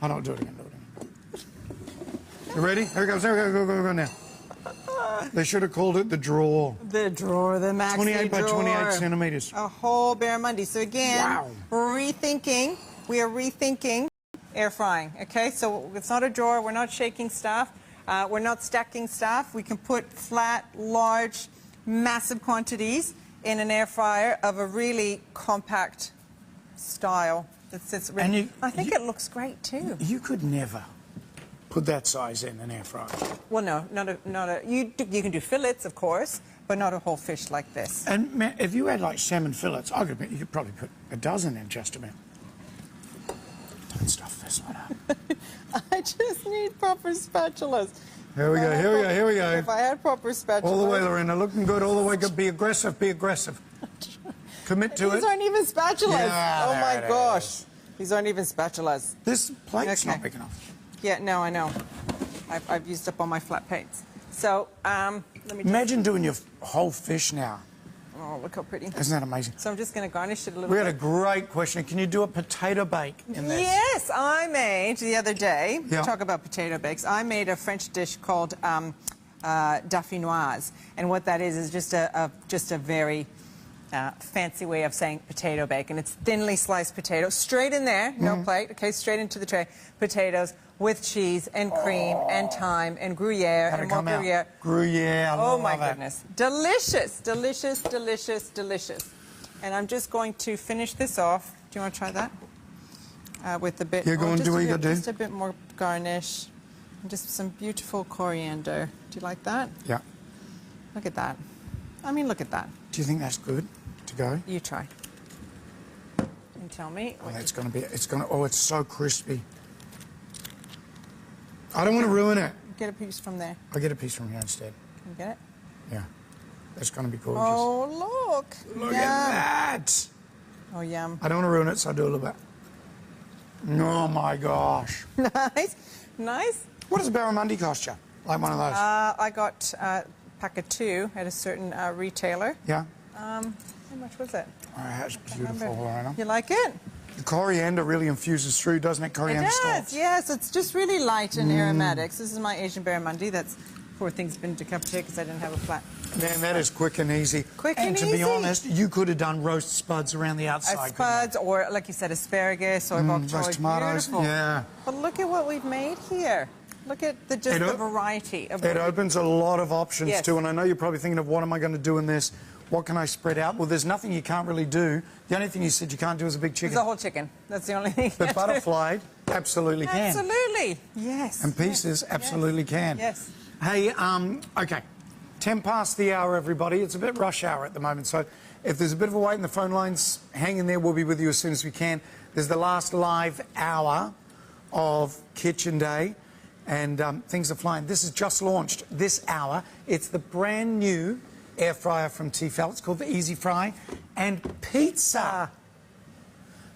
Oh, no, do it again, do it again. You ready? Here it goes, here we go, go now. They should have called it the drawer. The drawer, the maxi 28 by drawer. 28 centimetres. A whole barramundi. So again, Wow. rethinking. We are rethinking air frying. Okay, so it's not a drawer. We're not shaking stuff. We're not stacking stuff. We can put flat, large, massive quantities in an air fryer of a really compact style that sits. And you- I think it looks great too. You could never put that size in an air fryer. Well, no, not a. You can do fillets, of course, but not a whole fish like this. And man, if you had like salmon fillets, I could bet you could probably put a dozen in just about. Don't stuff this one up. I just need proper spatulas. Here we go, here we go, here we go. If I had proper spatulas. All the way, Lorena, looking good all the way. Be aggressive, be aggressive. Commit to These it. aren't even spatulas. Yeah, oh there my it gosh. is. These aren't even spatulas. This plate's Okay. not big enough. Yeah, no, I know. I've used up all my flat plates. So, let me just... Imagine doing your whole fish now. Oh, look how pretty. Isn't that amazing? So I'm just going to garnish it a little We had a bit. great question. Can you do a potato bake in this? Yes, I made the other day, Yeah. talk about potato bakes, I made a French dish called dauphinoise. And what that is just a very fancy way of saying potato bacon. It's thinly sliced potato, straight in there, no plate, okay, straight into the tray. Potatoes with cheese and cream and thyme and Gruyere and more Gruyere. Gruyere, oh my goodness. Delicious, delicious, delicious, delicious. And I'm just going to finish this off. Do you want to try that? With a bit, You're going to do what you got to do. Just a bit more garnish. And just some beautiful coriander. Do you like that? Yeah. Look at that. I mean, look at that. Do you think that's good to go? You try. And tell me. Oh, it's going to be, oh, it's so crispy. I don't want to ruin it. Get a piece from there. I'll get a piece from here instead. Can you get it? Yeah. That's going to be gorgeous. Oh, look. Look at that. Oh, yum. I don't want to ruin it, so I'll do a little bit. Oh, my gosh. Nice. Nice. What does a barramundi cost you? Like one of those? I got a pack of 2 at a certain retailer. Yeah? How much was it? Oh, that's beautiful, Lennena. You like it? The coriander really infuses through, doesn't it? Coriander It does, stalks. yes. It's just really light and aromatics. This is my Asian barramundi. That's, poor thing's been decapitated because I didn't have a flat. Man, that is quick and easy. Quick and to easy. be honest, you could have done roast spuds around the outside. Spuds or, like you said, asparagus or bok choy. roast tomatoes, Beautiful. yeah. But look at what we've made here. Look at the variety. Of It opens a lot of options Yes. too, and I know you're probably thinking of what am I going to do in this? What can I spread out? Well, there's nothing you can't really do. The only thing you said you can't do is a big chicken. It's a whole chicken. That's the only thing. But butterflied, absolutely can. Absolutely. Yes. And pieces, absolutely can. Yes. Hey, okay. 10 past the hour, everybody. It's a bit rush hour at the moment, so if there's a bit of a wait and the phone lines, hang in there. We'll be with you as soon as we can. There's the last live hour of Kitchen Day, and things are flying. This is just launched this hour. It's the brand new air fryer from Tefal. It's called the Easy Fry. And pizza.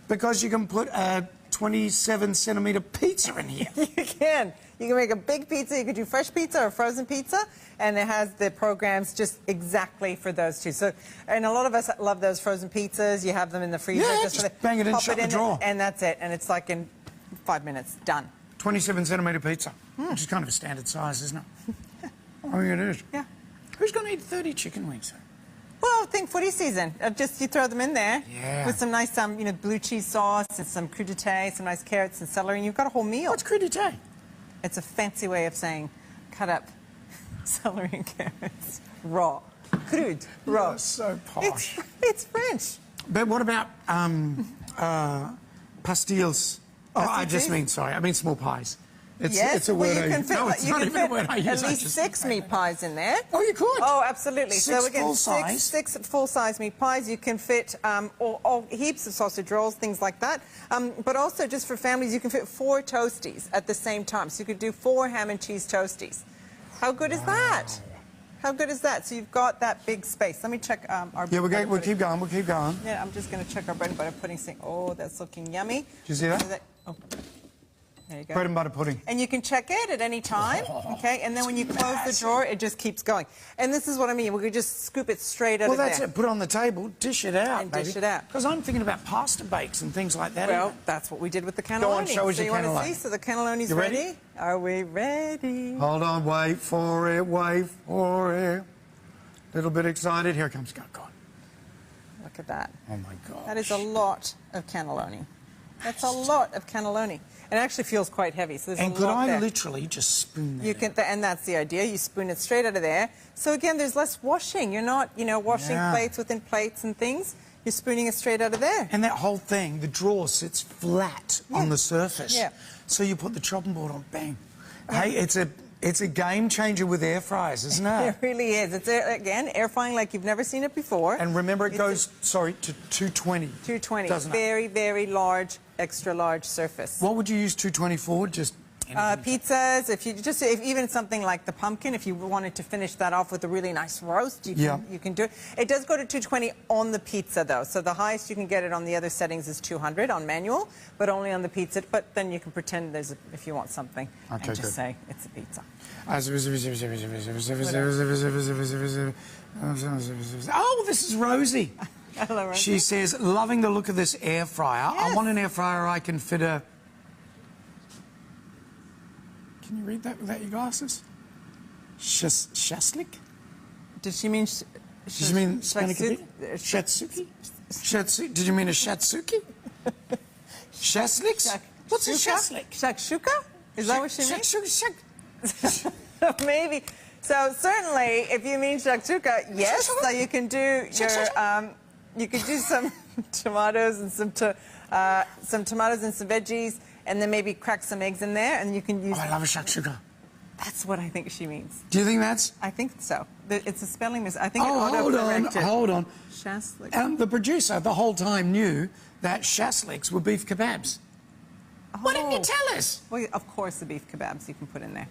Because you can put a 27-centimetre pizza in here. You can. You can make a big pizza. You could do fresh pizza or frozen pizza. And it has the programs just exactly for those two. So, and a lot of us love those frozen pizzas. You have them in the freezer. Yeah, just bang it in, shut the drawer. And that's it. And it's like in 5 minutes, done. 27-centimetre pizza, which is kind of a standard size, isn't it? I mean, it is. Yeah. Who's going to eat 30 chicken wings? Well, I think footy season. Just you throw them in there with some nice, blue cheese sauce and some crudité, some nice carrots and celery, and you've got a whole meal. What's crudité? It's a fancy way of saying cut up celery and carrots raw, crude, raw. You're so posh. It's French. But what about pastilles? Oh, I mean small pies. It's a word well, you can fit, no, it's not even a word I use. At least 6 meat pies in there. Oh, you could? Oh, absolutely. Six so again, full-size? six full-size meat pies. You can fit all heaps of sausage rolls, things like that. But also, just for families, you can fit 4 toasties at the same time. So you could do 4 ham and cheese toasties. How good is that? How good is that? So you've got that big space. Let me check our... Yeah, we'll keep going. We'll keep going. Yeah, I'm just going to check our bread and butter pudding. Oh, that's looking yummy. Did you see that? Oh. There you go. Bread and butter pudding. And you can check it at any time, okay? And then when you close the drawer, it just keeps going. And this is what I mean. We could just scoop it straight out of there. Well, that's it. Put it on the table, dish it out, and dish it out. Because I'm thinking about pasta bakes and things like that. Well, that's what we did with the cannoli. Go on, show us so your you cannoli. want to see? So the cannoloni's You ready? ready? Are we ready? Hold on, wait for it, wait for it. Little bit excited. Here it comes. Go on. Look at that. Oh, my God. That is a lot of cannelloni. That's a lot of cannelloni. It actually feels quite heavy, so there's And a could lot I there. literally just spoon that You can, and that's the idea. You spoon it straight out of there. So again, there's less washing. You're not, washing plates within plates and things. You're spooning it straight out of there. And that whole thing, the drawer sits flat on the surface. Yeah. So you put the chopping board on, bang. Yeah. Hey, it's a game changer with air fryers, isn't it? It really is. It's, again, air frying like you've never seen it before. And remember, it goes, to 220. 220. Doesn't very, very large, extra large surface. What would you use 220 for? Just pizzas, if even something like the pumpkin, if you wanted to finish that off with a really nice roast, you can do it. It does go to 220 on the pizza, though. So the highest you can get it on the other settings is 200 on manual, but only on the pizza. But then you can pretend if you want something, and just say it's a pizza. Oh, this is Rosie. Hello, Rosie. She says, loving the look of this air fryer. Yes. I want an air fryer I can fit a... Can you read that without your glasses? Shaslik? Does she mean Did you mean Shatsuki? Shatsuki? Did you mean a Shatsuki? Shasliks? What's a shaslik? Shakshuka? Is that what she means? Shakshuka. Maybe. So certainly, if you mean shakshuka, yes. So you can do your you could do some tomatoes and some tomatoes and some veggies, and then maybe crack some eggs in there, and you can use. Oh, I love a shakshuka. That's what I think she means. Do you think that's? I think so. It's a spelling mistake. I think hold on. Shaslik. The producer the whole time knew that shasliks were beef kebabs. Why didn't you tell us? Well, of course, the beef kebabs you can put in there.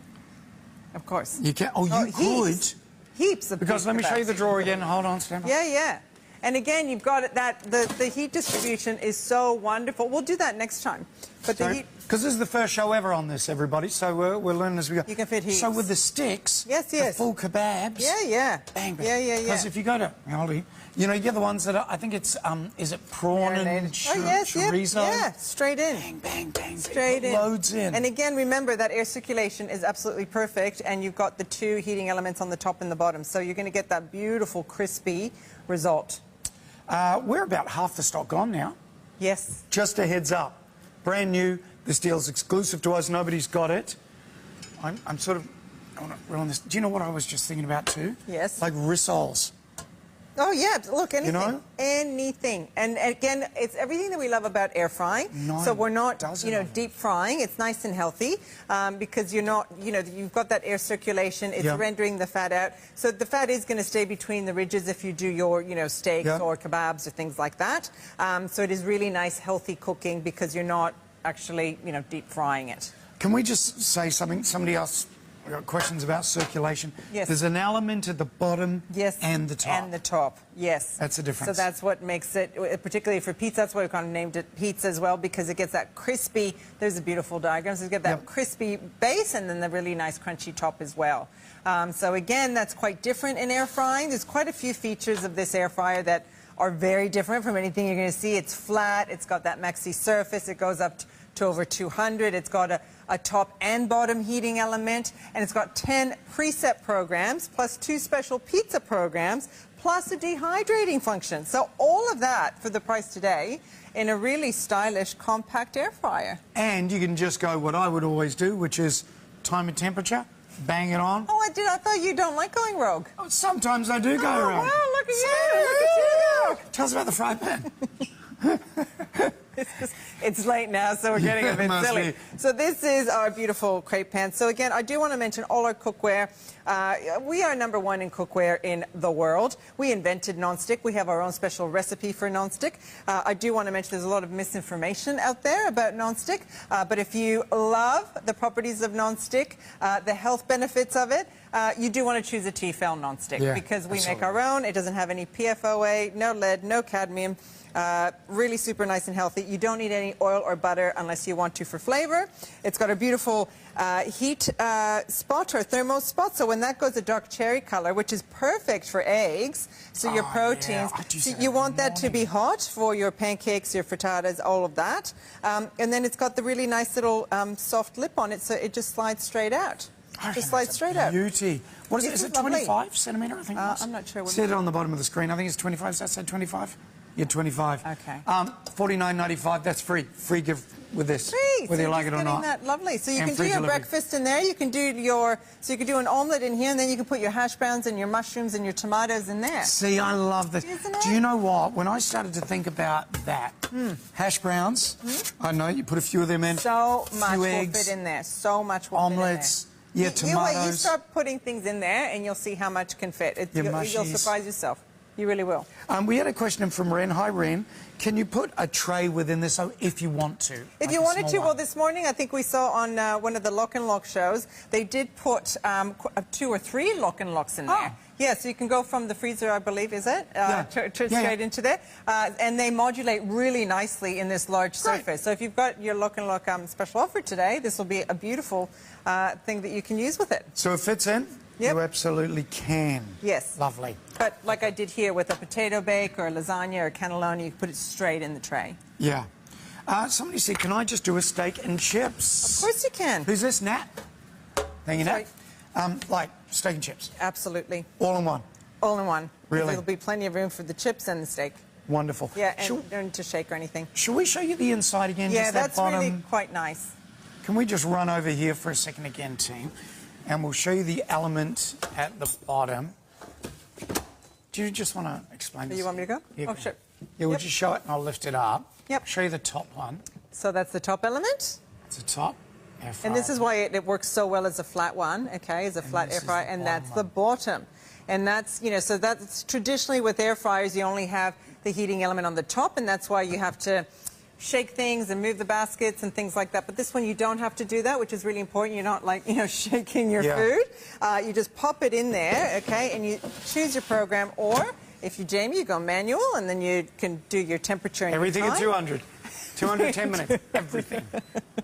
Of course. You can. Oh, you could. Heaps of. Because let me show you the drawer again. Hold on, stand by. Yeah. And again, you've got it that the heat distribution is so wonderful. We'll do that next time. But the heat. Because this is the first show ever on this, everybody. So we're learning as we go. You can fit heaps. So with the sticks, yes, the full kebabs. Yeah. Bang, bang. Yeah. Because if you go to Aldi, you know, you get the ones that are, I think it's, is it prawn and chorizo? Yeah, straight in. Bang. Straight in. Loads in. And again, remember that air circulation is absolutely perfect, and you've got the two heating elements on the top and the bottom. So you're going to get that beautiful, crispy result. We're about half the stock gone now. Yes. Just a heads up. Brand new. This deal's exclusive to us. Nobody's got it. I'm sort of... I want to ruin this. Do you know what I was just thinking about too? Yes. Like rissoles. Oh, yeah. Look, anything. You know? Anything. And again, it's everything that we love about air frying. So we're not, deep frying. It's nice and healthy because you're not, you've got that air circulation. It's rendering the fat out. So the fat is going to stay between the ridges if you do your, steaks or kebabs or things like that. So it is really nice, healthy cooking because you're not actually, deep frying it. Can we just say something? Somebody else got questions about circulation. Yes. There's an element at the bottom and the top. And the top, yes. That's the difference. So that's what makes it, particularly for pizza, that's why we kind of named it pizza as well, because it gets that crispy, there's a beautiful diagram, so you get that crispy base and then the really nice crunchy top as well. So again, that's quite different in air frying. There's quite a few features of this air fryer that are very different from anything you're going to see. It's flat, it's got that maxi surface, it goes up to over 200, it's got a top and bottom heating element, and it's got 10 preset programs, plus 2 special pizza programs, plus a dehydrating function. So all of that for the price today in a really stylish, compact air fryer. And you can just go what I would always do, which is time and temperature, bang it on. Oh, I thought you don't like going rogue. Oh, sometimes I do go rogue. Wow, look at you. Tell us about the fry pan. It's late now, so we're getting a bit silly. So this is our beautiful crepe pan. So again, I do want to mention all our cookware. We are #1 in cookware in the world. We invented nonstick. We have our own special recipe for nonstick. I do want to mention there's a lot of misinformation out there about nonstick. But if you love the properties of nonstick, the health benefits of it, you do want to choose a Tefal nonstick because we make our own. It doesn't have any PFOA, no lead, no cadmium. Really super nice and healthy. You don't need any oil or butter unless you want to for flavor. It's got a beautiful heat spot or thermo spot. So when that goes a dark cherry color, which is perfect for eggs, so your proteins, so you want that to be hot for your pancakes, your frittatas, all of that. And then it's got the really nice little soft lip on it, so it just slides straight out. Just slides straight out. Beauty. What is it? Is it 25 centimetre? I think it was. I'm not sure. See it on the bottom of the screen. I think it's 25. Does that say 25? Yeah, 25. Okay. $49.95. That's free. Free gift with this. Free. Whether so you like it or not. That lovely. So you and can do your delivery. breakfast in there. You can do your. So you can do an omelette in here, and then you can put your hash browns and your mushrooms and your tomatoes in there. See, I love this. Isn't it? Do you know what? When I started to think about that, hash browns. I know you put a few of them in. So much will eggs, fit in there. So much will omelets. fit in there. Tomatoes. You start putting things in there, and you'll see how much can fit. You'll surprise yourself. You really will. We had a question from Ren. Hi, Ren. Can you put a tray within this if you want to? If you wanted to, well, this morning I think we saw on one of the LocknLock shows, they did put 2 or 3 LocknLocks in there. Yeah, so you can go from the freezer, I believe, is it? Straight into there. And they modulate really nicely in this large surface. So if you've got your LocknLock special offer today, this will be a beautiful thing that you can use with it. So it fits in? Yep. You absolutely can. Yes. Lovely. But like I did here with a potato bake or a lasagna or a cannelloni, you can put it straight in the tray. Yeah. Somebody said, can I just do a steak and chips? Of course you can. Who's this, Nat? Thank you, Nat. Like steak and chips. Absolutely. All in one. All in one. Really? There'll be plenty of room for the chips and the steak. Wonderful. Yeah, and you don't need to shake or anything. Shall we show you the inside again? Yeah, just that that's bottom? really quite nice. Can we just run over here for a second again, team? And we'll show you the element at the bottom. Do you just want to explain this? You want me to go? Yeah, Oh, sure. Yeah, we'll just show it and I'll lift it up. Yep. Show you the top one. So that's the top element. It's the top. Air fryer. And this is why it works so well as a flat one, okay, as a flat air fryer, and that's the bottom. And that's, you know, so that's traditionally with air fryers, you only have the heating element on the top, and that's why you have to shake things and move the baskets and things like that. But this one, you don't have to do that, which is really important. You're not, like, you know, shaking your food. You just pop it in there, okay, and you choose your program, or if you, Jamie, you go manual, and then you can do your temperature and everything your at 200. 210 minutes, everything,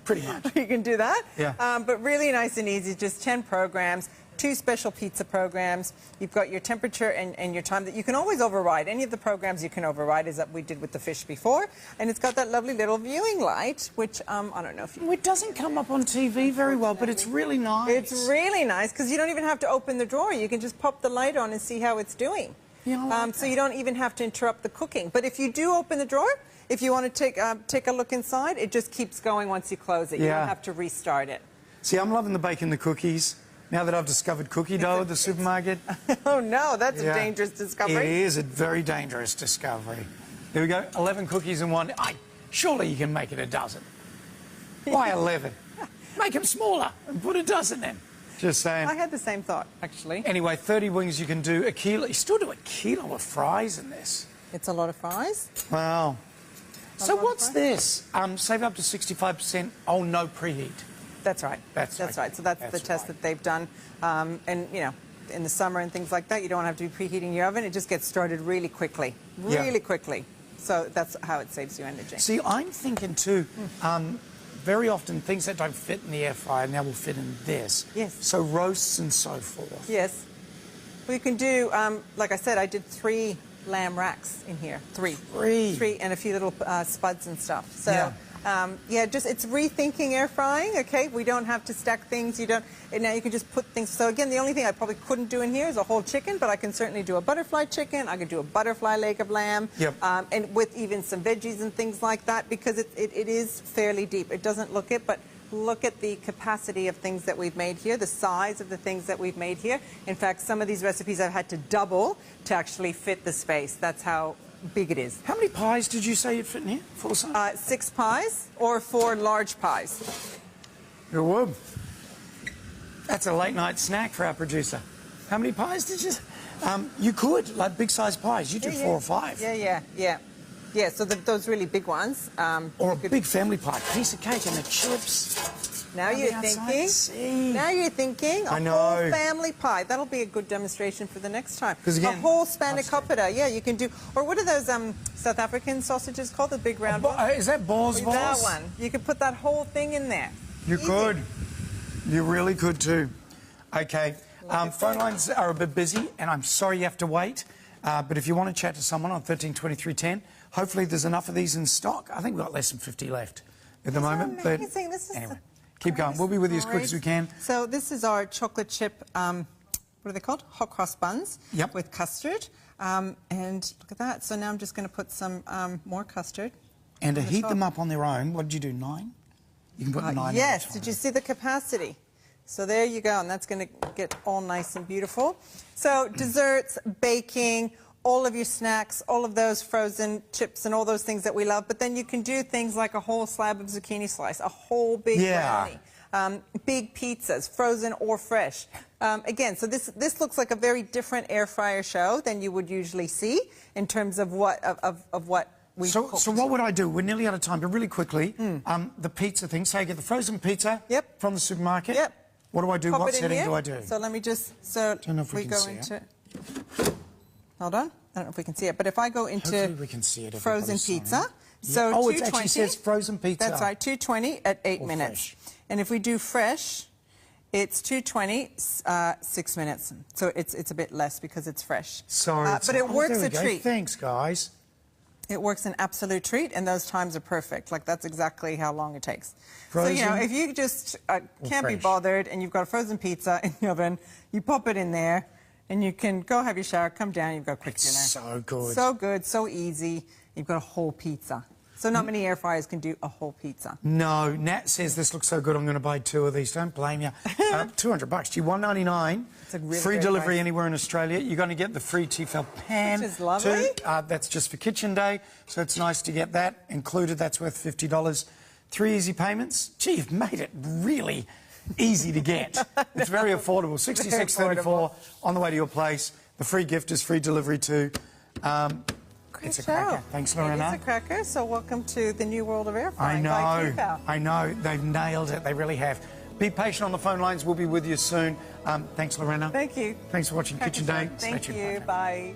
pretty much. You can do that. Yeah. But really nice and easy, just 10 programs, 2 special pizza programs. You've got your temperature and your time that you can always override. Any of the programs you can override, as that we did with the fish before. And it's got that lovely little viewing light, which I don't know if you... It doesn't come up on TV very well, but it's really nice. It's really nice, because you don't even have to open the drawer. You can just pop the light on and see how it's doing. Yeah, I like so you don't even have to interrupt the cooking. But if you do open the drawer, if you want to take a look inside, it just keeps going once you close it. You don't have to restart it. See, I'm loving the bacon, the cookies. Now that I've discovered cookie dough at the supermarket. Oh, no, that's a dangerous discovery. It is a very dangerous discovery. There we go, 11 cookies in one. Surely you can make it a dozen. Why 11? Make them smaller and put a dozen in. Just saying. I had the same thought, actually. Anyway, 30 wings, you can do a kilo. You still do a kilo of fries in this. It's a lot of fries. Wow. So what's this? Save up to 65%. Oh, no preheat. That's right. That's right. So that's the test that they've done. And, you know, in the summer and things like that, you don't have to be preheating your oven. It just gets started really quickly. Really quickly. So that's how it saves you energy. See, I'm thinking too, very often things that don't fit in the air fryer now will fit in this. Yes. So roasts and so forth. Yes. Well, you can do, like I said, I did 3 lamb racks in here. 3. 3 and a few little spuds and stuff. So just it's rethinking air frying. Okay, we don't have to stack things. You don't. And now you can just put things. So again, the only thing I probably couldn't do in here is a whole chicken, but I can certainly do a butterfly chicken. I could do a butterfly leg of lamb. Yep. And with even some veggies and things like that, because it is fairly deep. It doesn't look it, but look at the capacity of things that we've made here, the size of the things that we've made here. In fact, some of these recipes I've had to double to actually fit the space. That's how big it is. How many pies did you say you'd fit in here? Full size? 6 pies or 4 large pies. Good word. That's a late night snack for our producer. How many pies did you... you could, like big size pies. You do 4 or 5. Yeah, so those really big ones. Or a big family pie, piece of cake and the chips. Now you're thinking. Now you're thinking. I know. A whole family pie. That'll be a good demonstration for the next time. Again, a whole spanakopita. Yeah, you can do. Or what are those South African sausages called? The big round one. Is that balls? That one. You could put that whole thing in there. You could. You really could too. Okay. Phone lines are a bit busy, and I'm sorry you have to wait. But if you want to chat to someone on 132310, hopefully there's enough of these in stock. I think we've got less than 50 left at the moment. Amazing. This is anyway, keep going. We'll be with you as quick as we can. So this is our chocolate chip, what are they called? Hot cross buns with custard. And look at that. So now I'm just going to put some more custard. And to heat them up on their own, what did you do, 9? You can put 9 Yes. Did you see the capacity? So there you go, and that's going to get all nice and beautiful. So desserts, baking, all of your snacks, all of those frozen chips and all those things that we love. But then you can do things like a whole slab of zucchini slice, a whole big brownie, big pizzas, frozen or fresh. Again, so this looks like a very different air fryer show than you would usually see in terms of what we cooked. So what would I do? We're nearly out of time, but really quickly, the pizza thing. So I get the frozen pizza from the supermarket. What do I do? What setting do I do? So let me just, don't know if we go into, hold on, I don't know if we can see it, but if I go into we can see it, frozen pizza, so oh, 220. It actually says frozen pizza. That's right, 220 at 8 minutes. Fresh. And if we do fresh, it's 220, 6 minutes. So it's a bit less because it's fresh. Sorry. But it works a treat. Thanks, guys. It works an absolute treat, and those times are perfect. Like, that's exactly how long it takes. Frozen, so, you know, if you just can't be bothered and you've got a frozen pizza in the oven, you pop it in there, And you can go have your shower, come down, you've got quick dinner. So good. So good, so easy. You've got a whole pizza. So not many air fryers can do a whole pizza. No, Nat says this looks so good, I'm going to buy 2 of these. Don't blame you. $200 to you, $1.99. It's a really free great delivery price. anywhere in Australia. You're going to get the free Tefal pan. Which is lovely. That's just for kitchen day, so it's nice to get that included. That's worth $50. 3 easy payments. Gee, you've made it really easy to get. It's very affordable. $66.34 on the way to your place. The free gift is free delivery too. It's a cracker. Thanks, Lennena. It's a cracker, so welcome to the new world of air frying. I know. They've nailed it. They really have. Be patient on the phone lines. We'll be with you soon. Thanks, Lennena. Thank you. Thanks for watching Kitchen Day. Thank you. Bye.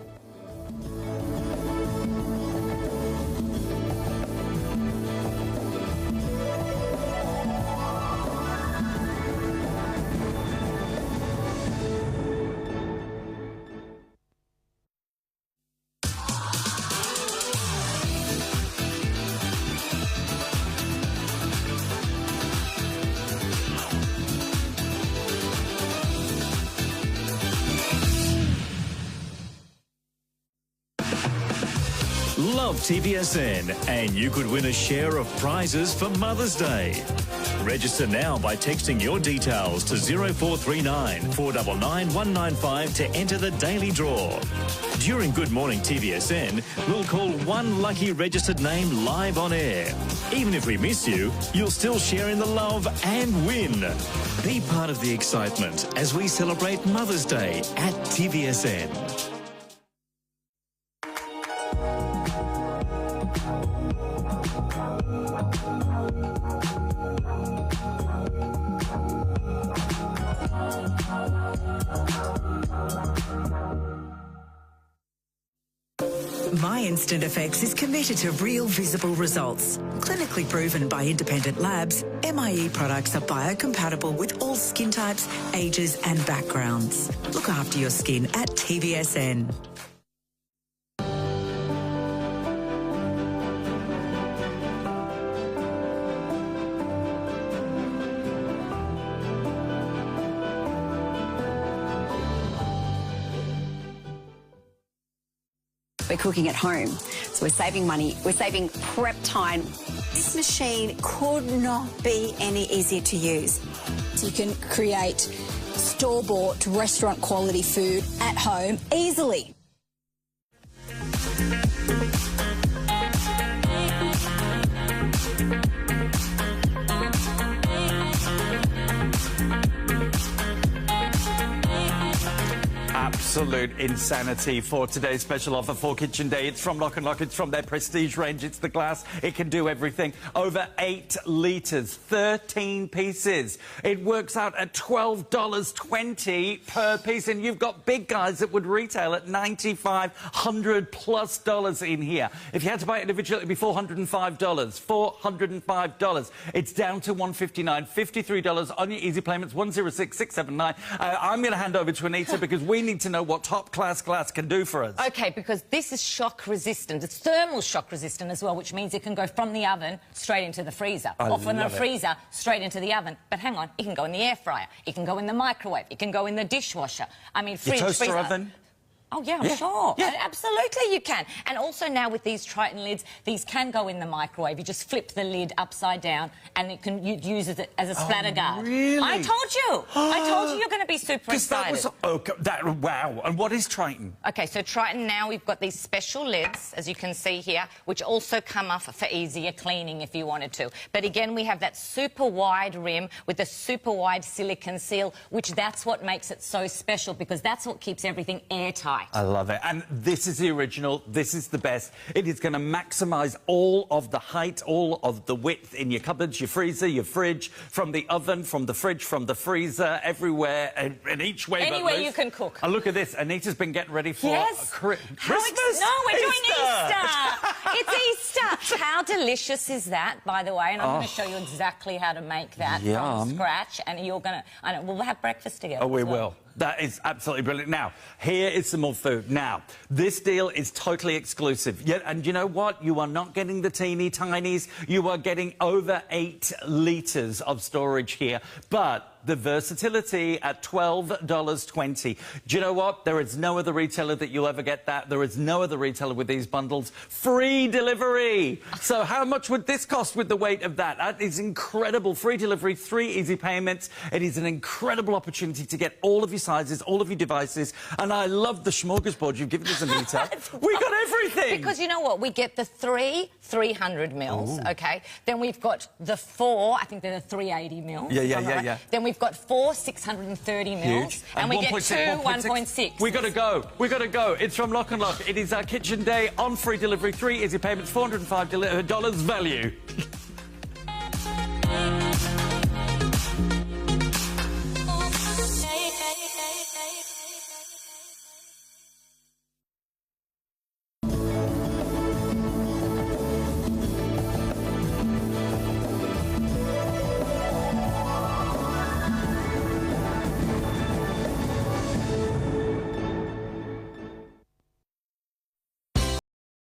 Love TVSN and you could win a share of prizes for Mother's Day. Register now by texting your details to 0439 499 195 to enter the daily draw. During Good Morning TVSN, we'll call one lucky registered name live on air. Even if we miss you, you'll still share in the love and win. Be part of the excitement as we celebrate Mother's Day at TVSN. My Instant Effects is committed to real visible results. Clinically proven by independent labs, MIE products are biocompatible with all skin types, ages and backgrounds. Look after your skin at TVSN. We're cooking at home, so we're saving money. We're saving prep time. This machine could not be any easier to use. So you can create store-bought restaurant quality food at home easily. Absolute insanity for today's special offer for Kitchen Day. It's from LocknLock. It's from their prestige range. It's the glass. It can do everything. Over 8 litres, 13 pieces. It works out at $12.20 per piece. And you've got big guys that would retail at $95, $100+ in here. If you had to buy it individually, it'd be $405. $405. It's down to $159, $53 on your easy payments, 106679. I'm going to hand over to Anita because we need to know what top-class glass can do for us. OK, because this is shock-resistant. It's thermal shock-resistant as well, which means it can go from the oven straight into the freezer. Or from the freezer straight into the oven. But hang on, it can go in the air fryer. It can go in the microwave. It can go in the dishwasher. I mean, fridge, your toaster freezer. oven? Oh, yeah, I'm sure. Yeah. Absolutely you can. And also now with these Triton lids, these can go in the microwave. You just flip the lid upside down and it can use it as a splatter guard. Really? I told you. I told you you're going to be super excited. Wow. And what is Triton? OK, so Triton now we've got these special lids, as you can see here, which also come off for easier cleaning if you wanted to. But again, we have that super wide rim with the super wide silicone seal, which that's what makes it so special because that's what keeps everything airtight. I love it. And this is the original. This is the best. It is going to maximise all of the height, all of the width in your cupboards, your freezer, your fridge, from the oven, from the fridge, from the freezer, everywhere, and each way. Anywhere you can cook. And look at this. Anita's been getting ready for Christmas. No, we're doing Easter. It's Easter. How delicious is that, by the way? And I'm going to show you exactly how to make that from scratch. And you're going to... I know, we'll have breakfast together. Oh, we will. That is absolutely brilliant. Now, here is some more food. Now, this deal is totally exclusive. Yeah, and you know what? You are not getting the teeny tinies. You are getting over 8 litres of storage here. But the versatility at $12.20. Do you know what? There is no other retailer that you'll ever get that. There is no other retailer with these bundles. Free delivery. So how much would this cost with the weight of that? That is incredible. Free delivery, 3 easy payments. It is an incredible opportunity to get all of your sizes, all of your devices. And I love the smorgasbord you've given us, Anita. We got everything. Because you know what? We get the 300 mils, OK? Then we've got the 4, I think they're the 380 mils. Yeah. Then we've got 4 630 mils. Huge. And we get 2 1.6. We got to go. We got to go. It's from LocknLock. It is our kitchen day on free delivery, 3 easy payments, $405 value.